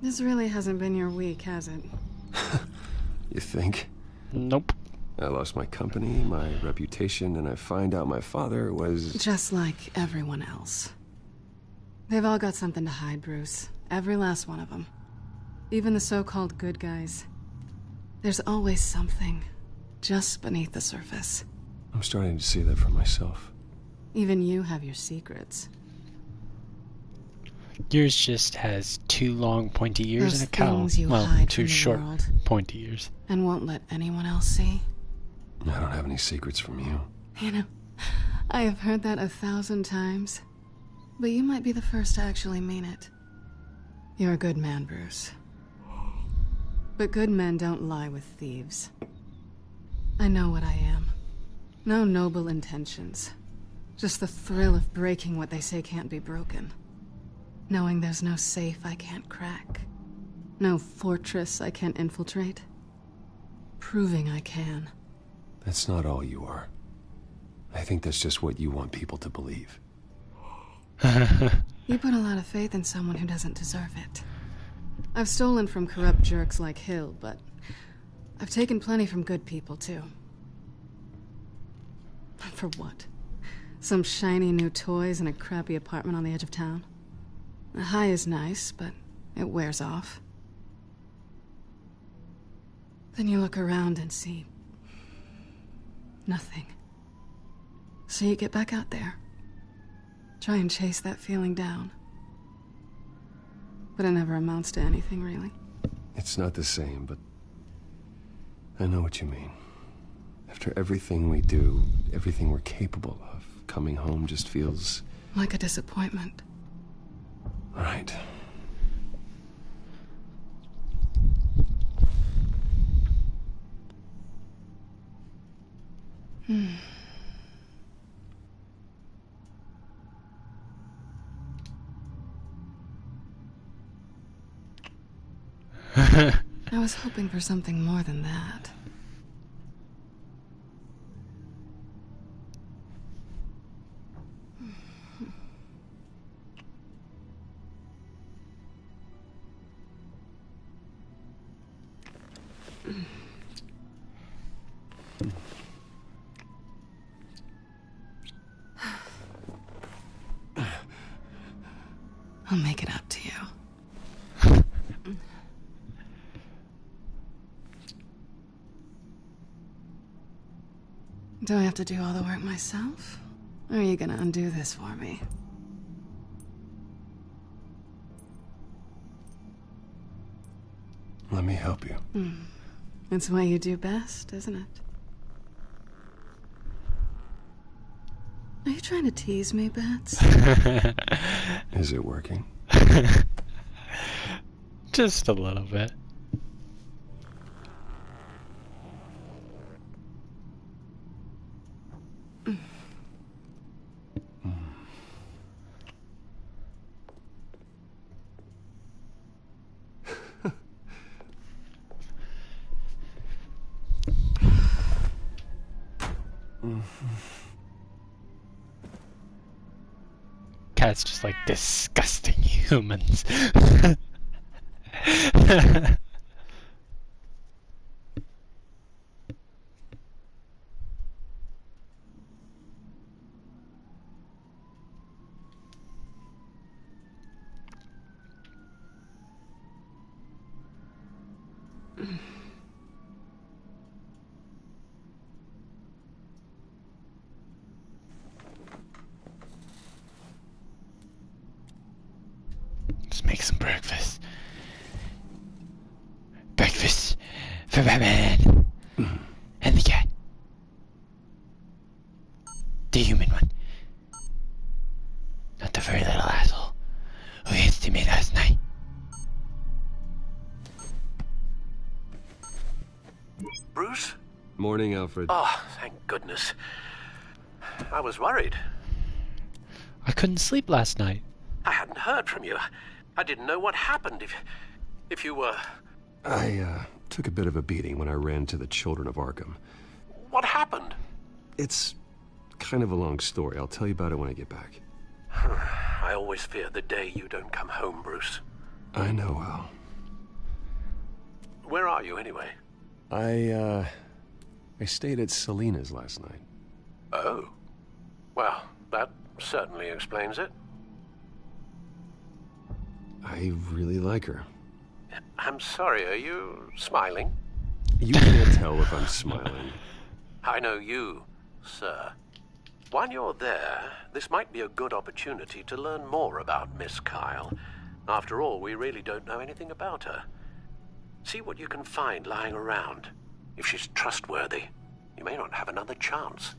This really hasn't been your week, has it? You think? Nope. I lost my company, my reputation, and I find out my father was... Just like everyone else. They've all got something to hide, Bruce. Every last one of them. Even the so-called good guys. There's always something just beneath the surface. I'm starting to see that for myself. Even you have your secrets. Yours just has 2 long pointy ears Those and a cowl. things you Well, hide 2 from the short world. pointy ears. And won't let anyone else see. I don't have any secrets from you. You know, I have heard that 1,000 times. But you might be the first to actually mean it. You're a good man, Bruce. But good men don't lie with thieves. I know what I am. No noble intentions. Just the thrill of breaking what they say can't be broken. Knowing there's no safe I can't crack. No fortress I can't infiltrate. Proving I can. That's not all you are. I think that's just what you want people to believe. You put a lot of faith in someone who doesn't deserve it. I've stolen from corrupt jerks like Hill, but I've taken plenty from good people, too. For what? Some shiny new toys and a crappy apartment on the edge of town? The high is nice, but it wears off. Then you look around and see nothing. So you get back out there. Try and chase that feeling down. But it never amounts to anything, really. It's not the same, but I know what you mean. After everything we do, everything we're capable of, coming home just feels... like a disappointment. Right. I was hoping for something more than that. I'll make it up to you. Do I have to do all the work myself? Or are you gonna undo this for me? Let me help you. It's what you do best, isn't it? Are you trying to tease me, Bats? Is it working? Just a little bit. Cat's just like disgusting humans. Let's make some breakfast. Breakfast for Batman. And the cat. The human one. Not the very little asshole who hit me last night. Bruce? Morning, Alfred. Oh, thank goodness. I was worried. I couldn't sleep last night. I hadn't heard from you. I didn't know what happened if you were... I took a bit of a beating when I ran to the Children of Arkham. What happened? It's kind of a long story. I'll tell you about it when I get back. I always fear the day you don't come home, Bruce. I know, Al. Where are you, anyway? I stayed at Selena's last night. Oh. Well, that certainly explains it. I really like her. I'm sorry, are you smiling? You can't tell if I'm smiling. I know you, sir. While you're there, this might be a good opportunity to learn more about Miss Kyle. After all, we really don't know anything about her. See what you can find lying around. If she's trustworthy, you may not have another chance.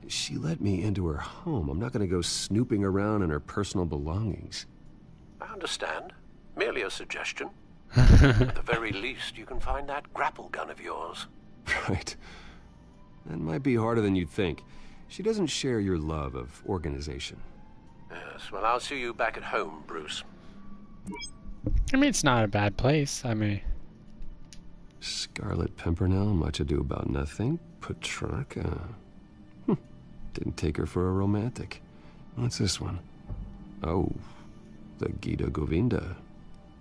She let me into her home. I'm not going to go snooping around in her personal belongings. I understand. Merely a suggestion. At the very least, you can find that grapple gun of yours. Right. That might be harder than you'd think. She doesn't share your love of organization. Yes, well, I'll see you back at home, Bruce. I mean, it's not a bad place. I mean... Scarlet Pimpernel, Much Ado About Nothing, Petrarca. Didn't take her for a romantic. What's this one? Oh, the Gita Govinda.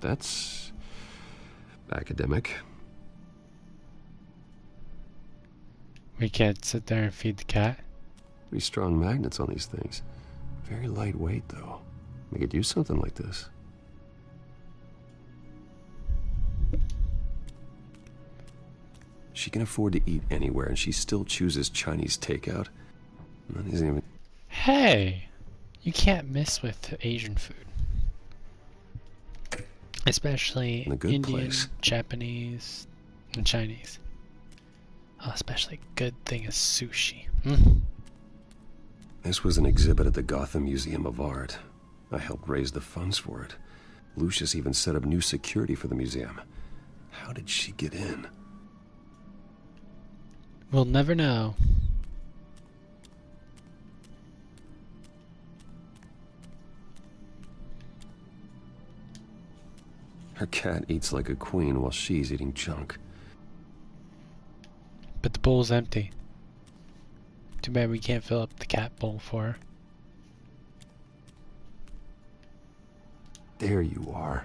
That's academic. We can't sit there and feed the cat. Pretty strong magnets on these things. Very lightweight, though. We could use something like this. She can afford to eat anywhere, and she still chooses Chinese takeout. That isn't even... Hey! You can't miss with Asian food. Especially Indian, place. Japanese, and Chinese. Oh, especially good thing is sushi. This was an exhibit at the Gotham Museum of Art. I helped raise the funds for it. Lucius even set up new security for the museum. How did she get in? We'll never know. Her cat eats like a queen while she's eating junk. But the bowl's empty. Too bad we can't fill up the cat bowl for her. There you are.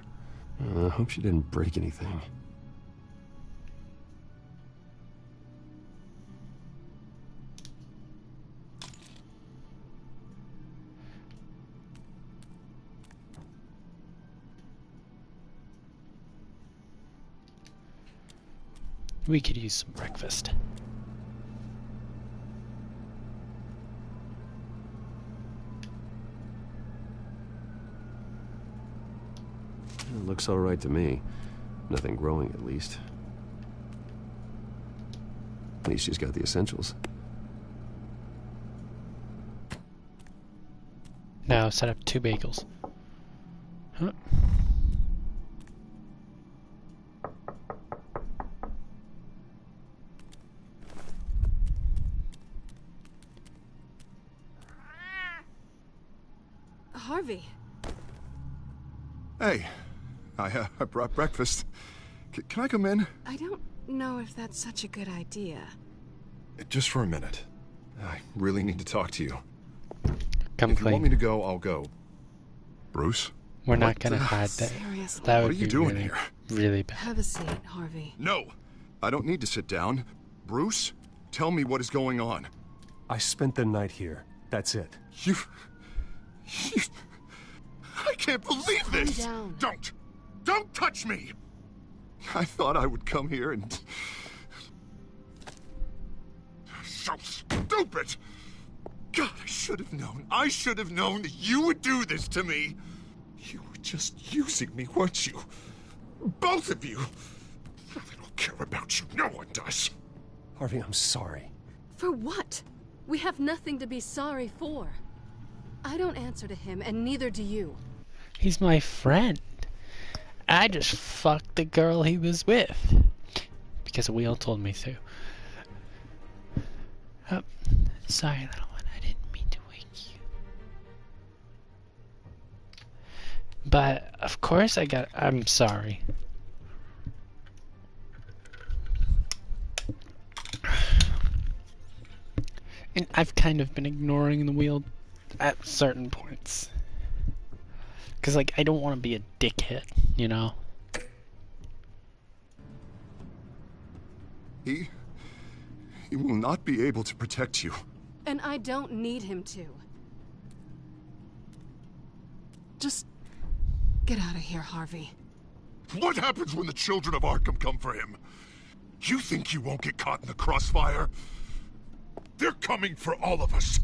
I hope she didn't break anything. We could use some breakfast. It looks all right to me. Nothing growing, at least. At least she's got the essentials. Now set up 2 bagels. Huh. Harvey. Hey, I brought breakfast. Can I come in? I don't know if that's such a good idea. Just for a minute. I really need to talk to you. Come if you clean. want me to go, I'll go. Bruce? We're not gonna hide that. Seriously. That would What are you be doing really, here? really bad. Have a seat, Harvey. No! I don't need to sit down. Bruce, tell me what is going on. I spent the night here. That's it. You... I can't believe Calm this! down. Don't touch me! I thought I would come here and... So stupid! God, I should have known. I should have known that you would do this to me. You were just using me, weren't you? Both of you. I don't care about you. No one does. Harvey, I'm sorry. For what? We have nothing to be sorry for. I don't answer to him, and neither do you. He's my friend. I just fucked the girl he was with. Because Wheel told me to. Oh, sorry, little one. I didn't mean to wake you. But, of course I'm sorry. And I've kind of been ignoring the Wheel at certain points. Because, like, I don't want to be a dickhead, you know? He will not be able to protect you. And I don't need him to. Just get out of here, Harvey. What happens when the children of Arkham come for him? You think you won't get caught in the crossfire? They're coming for all of us.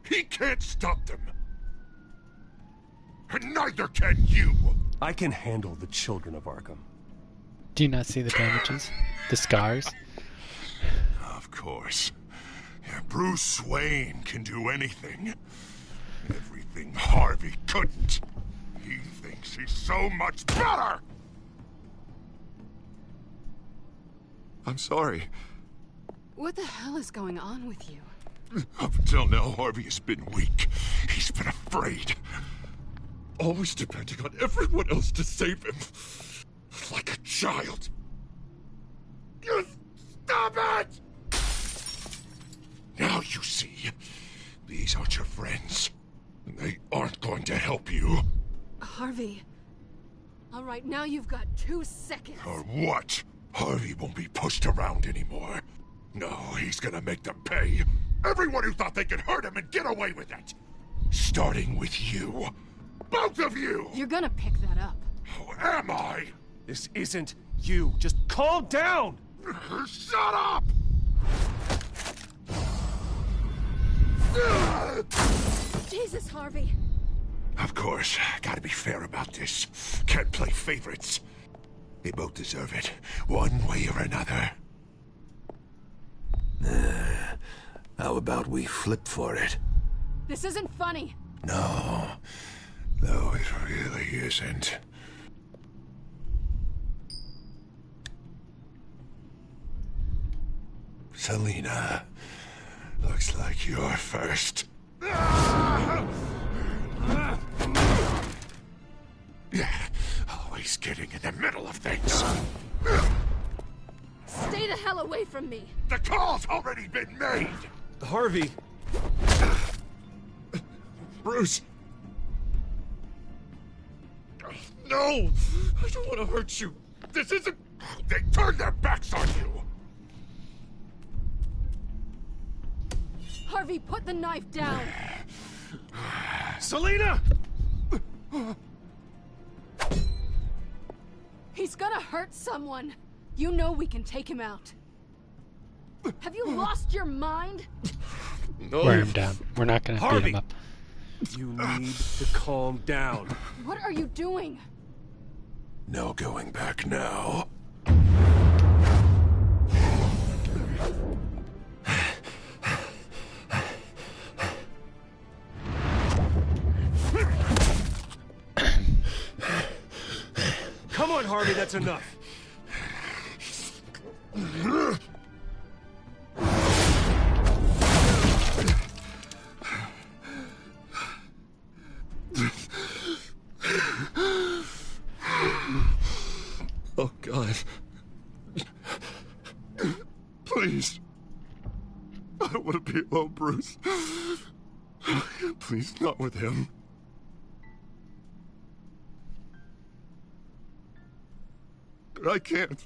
He can't stop them. And neither can you. I can handle the children of Arkham. Do you not see the damages? The scars? Of course. Yeah, Bruce Wayne can do anything. Everything Harvey couldn't. He thinks he's so much better! I'm sorry. What the hell is going on with you? Up until now, Harvey has been weak. He's been afraid. Always depending on everyone else to save him. Like a child. You stop it! Now you see. These aren't your friends. They aren't going to help you. Harvey. All right, now you've got 2 seconds. Or what? Harvey won't be pushed around anymore. No, he's gonna make them pay. Everyone who thought they could hurt him and get away with it. Starting with you. Both of you! You're gonna pick that up. Who am I? This isn't you. Just calm down! Shut up! Jesus, Harvey. Of course, gotta be fair about this. Can't play favorites. They both deserve it, one way or another. How about we flip for it? This isn't funny. No, it really isn't. Selina, looks like you're first. Always getting in the middle of things. Stay the hell away from me. The call's already been made. Harvey. Bruce. No, I don't want to hurt you. This isn't... They turned their backs on you. Harvey, put the knife down. Selina! He's gonna hurt someone. You know we can take him out. Have you lost your mind? No. Wear him down. We're not gonna beat him up. You need to calm down. What are you doing? No going back now. Come on, Harvey, that's enough. Oh, God. Please. I don't want to be alone, Bruce. Please, not with him. But I can't.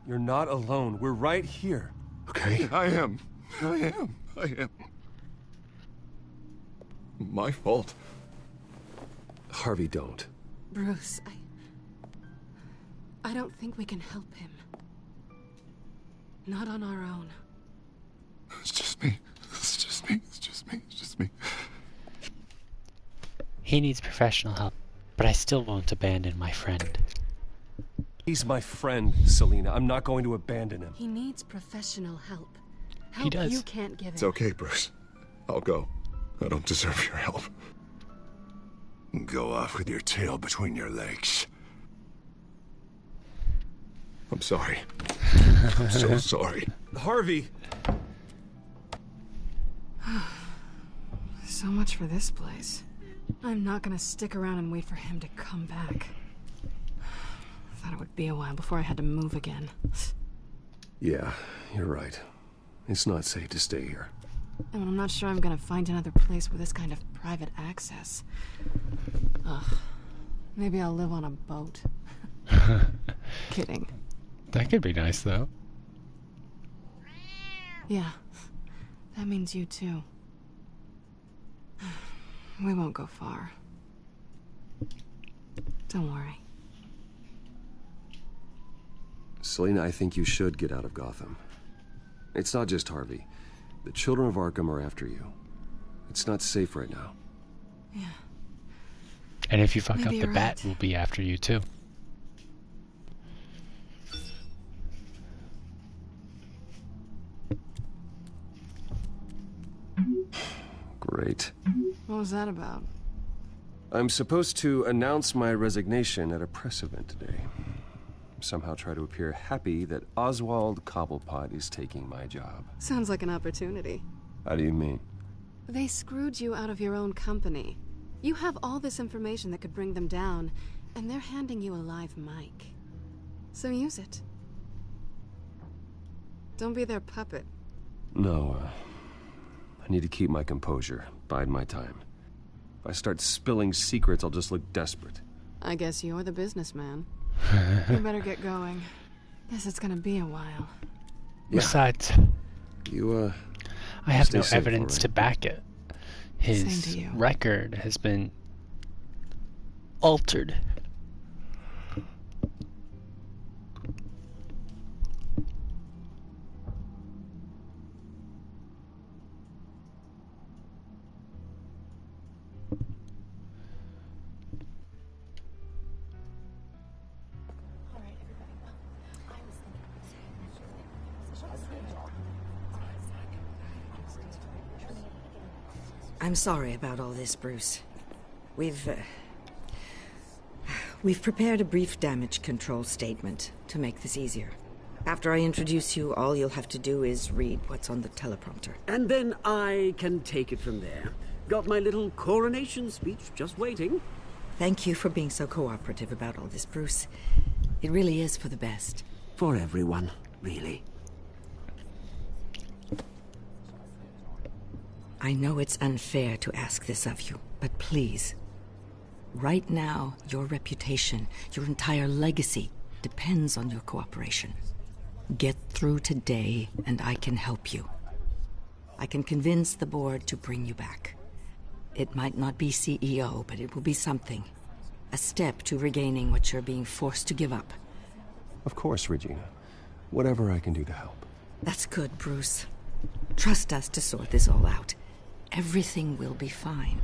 You're not alone. We're right here. Okay, I am. My fault. Harvey, don't. Bruce, I don't think we can help him. Not on our own. It's just me. He needs professional help, but I still won't abandon my friend. He's my friend, Selina. I'm not going to abandon him. He needs professional help. He does. You can't give him. It's okay, Bruce. I'll go. I don't deserve your help. Go off with your tail between your legs. I'm sorry. I'm so sorry. Harvey! So much for this place. I'm not gonna stick around and wait for him to come back. Thought it would be a while before I had to move again. Yeah, you're right. It's not safe to stay here. And I'm not sure I'm gonna find another place with this kind of private access. Ugh. Maybe I'll live on a boat. Kidding. That could be nice, though. Yeah. That means you too. We won't go far. Don't worry. Selina, I think you should get out of Gotham. It's not just Harvey. The children of Arkham are after you. It's not safe right now. Yeah. And if you fuck Maybe up, the you're bat right. will be after you, too. Great. What was that about? I'm supposed to announce my resignation at a press event today. Somehow try to appear happy that Oswald Cobblepot is taking my job. Sounds like an opportunity. How do you mean? They screwed you out of your own company. You have all this information that could bring them down, and they're handing you a live mic. So use it. Don't be their puppet. No, I need to keep my composure, bide my time. If I start spilling secrets, I'll just look desperate. I guess you're the businessman. You better get going. Guess it's gonna be a while. Besides, I have no evidence to back it. His record has been altered. I'm sorry about all this, Bruce. We've prepared a brief damage control statement to make this easier. After I introduce you, all you'll have to do is read what's on the teleprompter. And then I can take it from there. Got my little coronation speech just waiting. Thank you for being so cooperative about all this, Bruce. It really is for the best. For everyone, really. I know it's unfair to ask this of you, but please. Right now, your reputation, your entire legacy, depends on your cooperation. Get through today, and I can help you. I can convince the board to bring you back. It might not be CEO, but it will be something. A step to regaining what you're being forced to give up. Of course, Regina. Whatever I can do to help. That's good, Bruce. Trust us to sort this all out. Everything will be fine.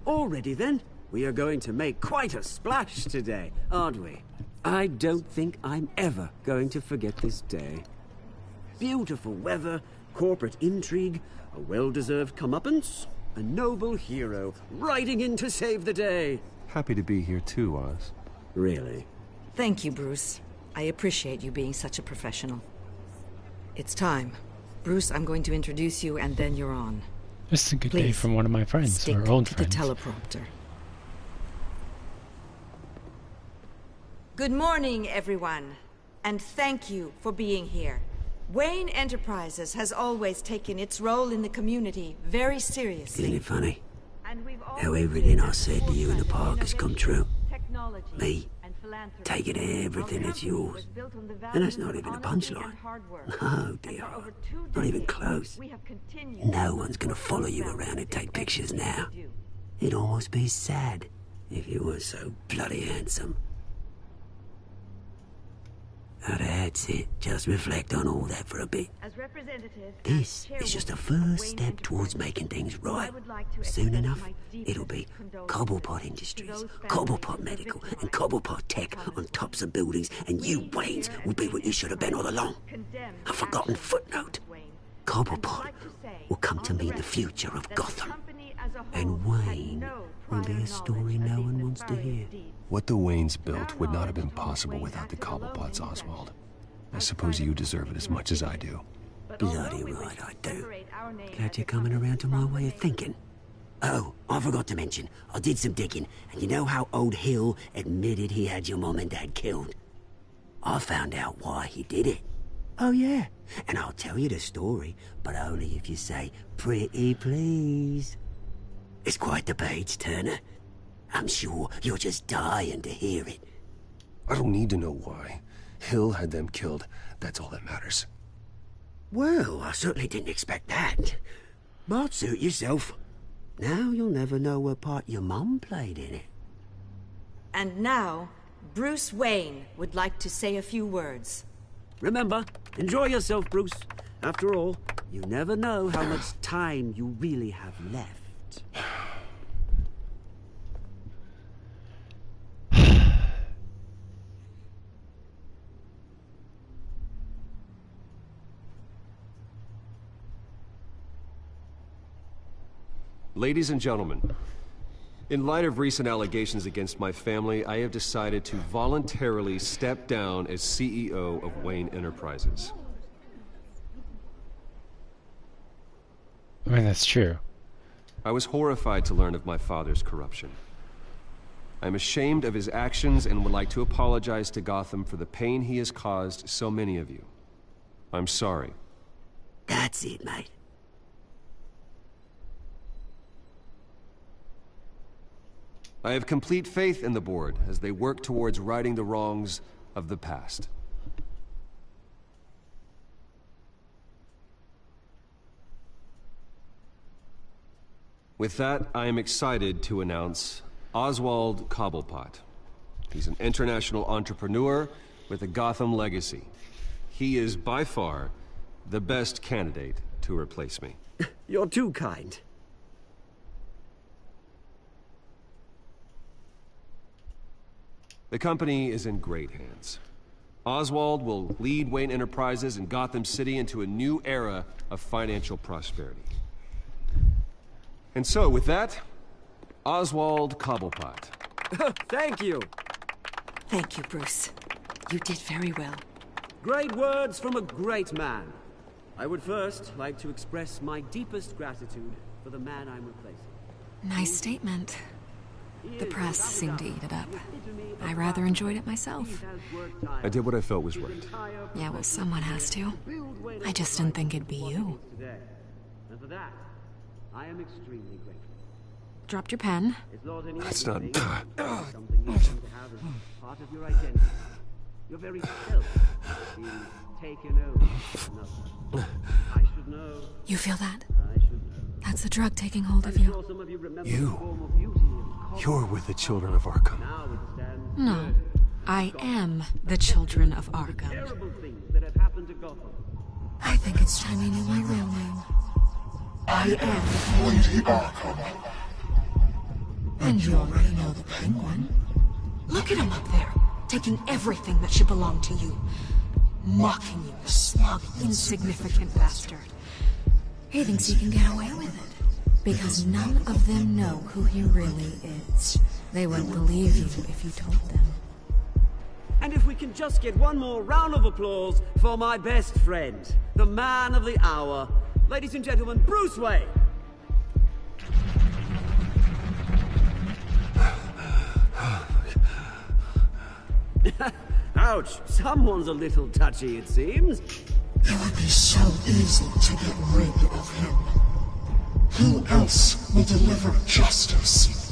Already then, we are going to make quite a splash today, aren't we? I don't think I'm ever going to forget this day. Beautiful weather, corporate intrigue, a well-deserved comeuppance, a noble hero riding in to save the day. Happy to be here too, Oz. Really? Thank you, Bruce. I appreciate you being such a professional. It's time. Bruce, I'm going to introduce you, and then you're on. This is a good day from one of my friends, or old friends. The teleprompter. Good morning, everyone, and thank you for being here. Wayne Enterprises has always taken its role in the community very seriously. Isn't it funny how everything I said to you in the park has come true? Me, taking everything that's yours. And that's not even a punchline. No, dear. Not even close. No one's gonna follow you around and take pictures now. It'd almost be sad if you were so bloody handsome. Now that's it. Just reflect on all that for a bit. This is just a first step towards making things right. Soon enough, it'll be Cobblepot Industries, Cobblepot Medical, and Cobblepot Tech on tops of buildings, and you, Waynes, will be what you should have been all along. A forgotten footnote. Cobblepot will come to mean the future of Gotham. And Wayne will be a story no one wants to hear. What the Waynes built would not have been possible without the Cobblepots, Oswald. I suppose you deserve it as much as I do. Bloody right I do. Glad you're coming around to my way of thinking. Oh, I forgot to mention, I did some digging, and you know how old Hill admitted he had your mom and dad killed? I found out why he did it. Oh yeah, and I'll tell you the story, but only if you say, pretty please. It's quite the page, Turner. I'm sure you're just dying to hear it. I don't need to know why. Hill had them killed. That's all that matters. Well, I certainly didn't expect that. But suit yourself. Now you'll never know what part your mum played in it. And now, Bruce Wayne would like to say a few words. Remember, enjoy yourself, Bruce. After all, you never know how much time you really have left. Ladies and gentlemen, in light of recent allegations against my family, I have decided to voluntarily step down as CEO of Wayne Enterprises. I mean, that's true. I was horrified to learn of my father's corruption. I'm ashamed of his actions and would like to apologize to Gotham for the pain he has caused so many of you. I'm sorry. That's it, mate. I have complete faith in the board as they work towards righting the wrongs of the past. With that, I am excited to announce Oswald Cobblepot. He's an international entrepreneur with a Gotham legacy. He is by far the best candidate to replace me. You're too kind. The company is in great hands. Oswald will lead Wayne Enterprises and Gotham City into a new era of financial prosperity. And so, with that, Oswald Cobblepot. Thank you. Thank you, Bruce. You did very well. Great words from a great man. I would first like to express my deepest gratitude for the man I'm replacing. Nice statement. The press seemed to eat it up. I rather enjoyed it myself. I did what I felt was right. Yeah, well, someone has to. I just didn't think it'd be you. And for that, I am extremely grateful. Dropped your pen. That's not... Something you seem to have as part of your identity. Your very self is taken over. I should know. You feel that? I should know. That's the drug taking hold of you. You're with the children of Arkham. No, I am the children of Arkham. I think it's time you knew my real name. I am Lady Arkham. And you already know the Penguin. Look at him up there, taking everything that should belong to you. Mocking you, a smug, insignificant bastard. He thinks he can get away with it, because none of them know who he really is. They wouldn't believe you if you told them. And if we can just get one more round of applause for my best friend, the man of the hour, ladies and gentlemen, Bruce Wayne. Ouch, someone's a little touchy, it seems. It would be so easy to get rid of him. Who else will deliver justice?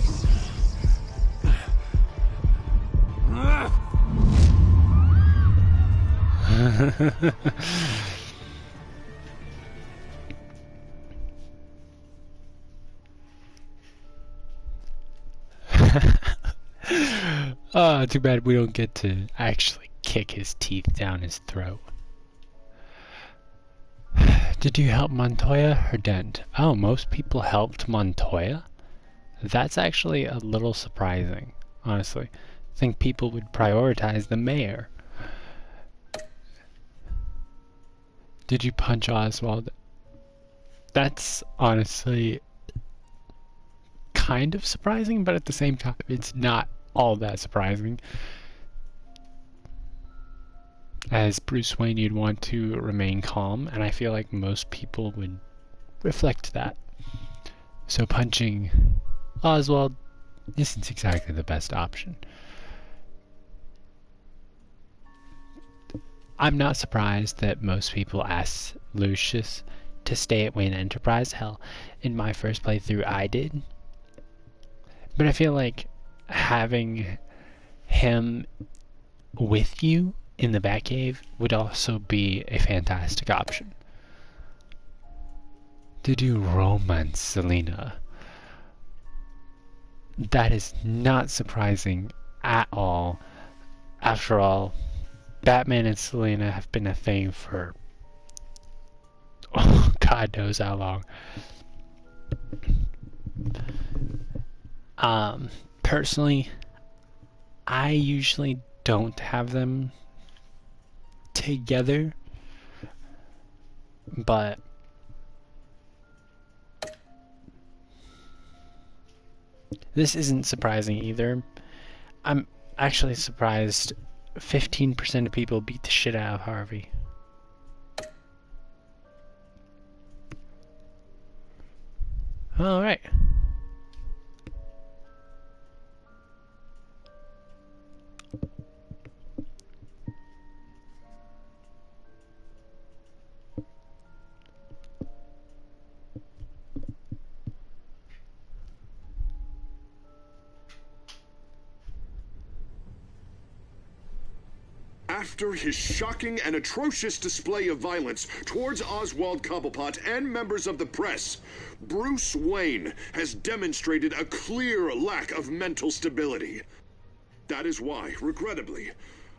Oh, too bad we don't get to actually kick his teeth down his throat. Did you help Montoya or Dent? Oh, most people helped Montoya? That's actually a little surprising, honestly. I think people would prioritize the mayor. Did you punch Oswald? That's honestly kind of surprising, but at the same time, it's not all that surprising. As Bruce Wayne, you'd want to remain calm, and I feel like most people would reflect that. So punching Oswald isn't exactly the best option. I'm not surprised that most people ask Lucius to stay at Wayne Enterprise. Hell, in my first playthrough I did. But I feel like having him with you in the Batcave would also be a fantastic option. Did you romance Selina? That is not surprising at all. After all, Batman and Selina have been a thing for God knows how long. Personally, I usually don't have them together, but this isn't surprising either. I'm actually surprised 15% of people beat the shit out of Harvey. Alright. After his shocking and atrocious display of violence towards Oswald Cobblepot and members of the press, Bruce Wayne has demonstrated a clear lack of mental stability. That is why, regrettably,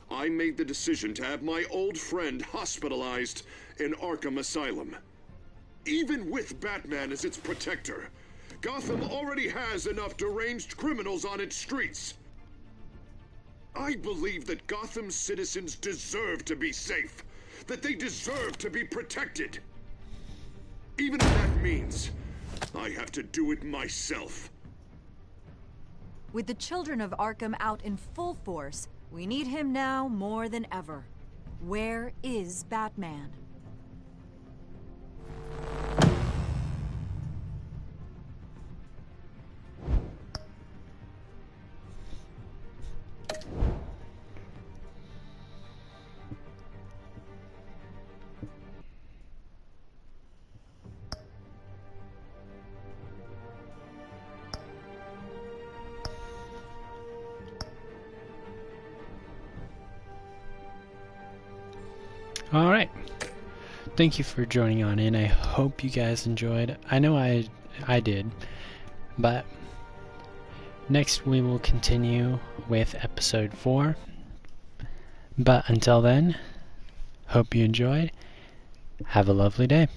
I made the decision to have my old friend hospitalized in Arkham Asylum. Even with Batman as its protector, Gotham already has enough deranged criminals on its streets. I believe that Gotham's citizens deserve to be safe, that they deserve to be protected. Even if that means I have to do it myself. With the children of Arkham out in full force, we need him now more than ever. Where is Batman? Alright, thank you for joining on in. I hope you guys enjoyed. I know I did, but next we will continue with episode 4. But until then, hope you enjoyed. Have a lovely day.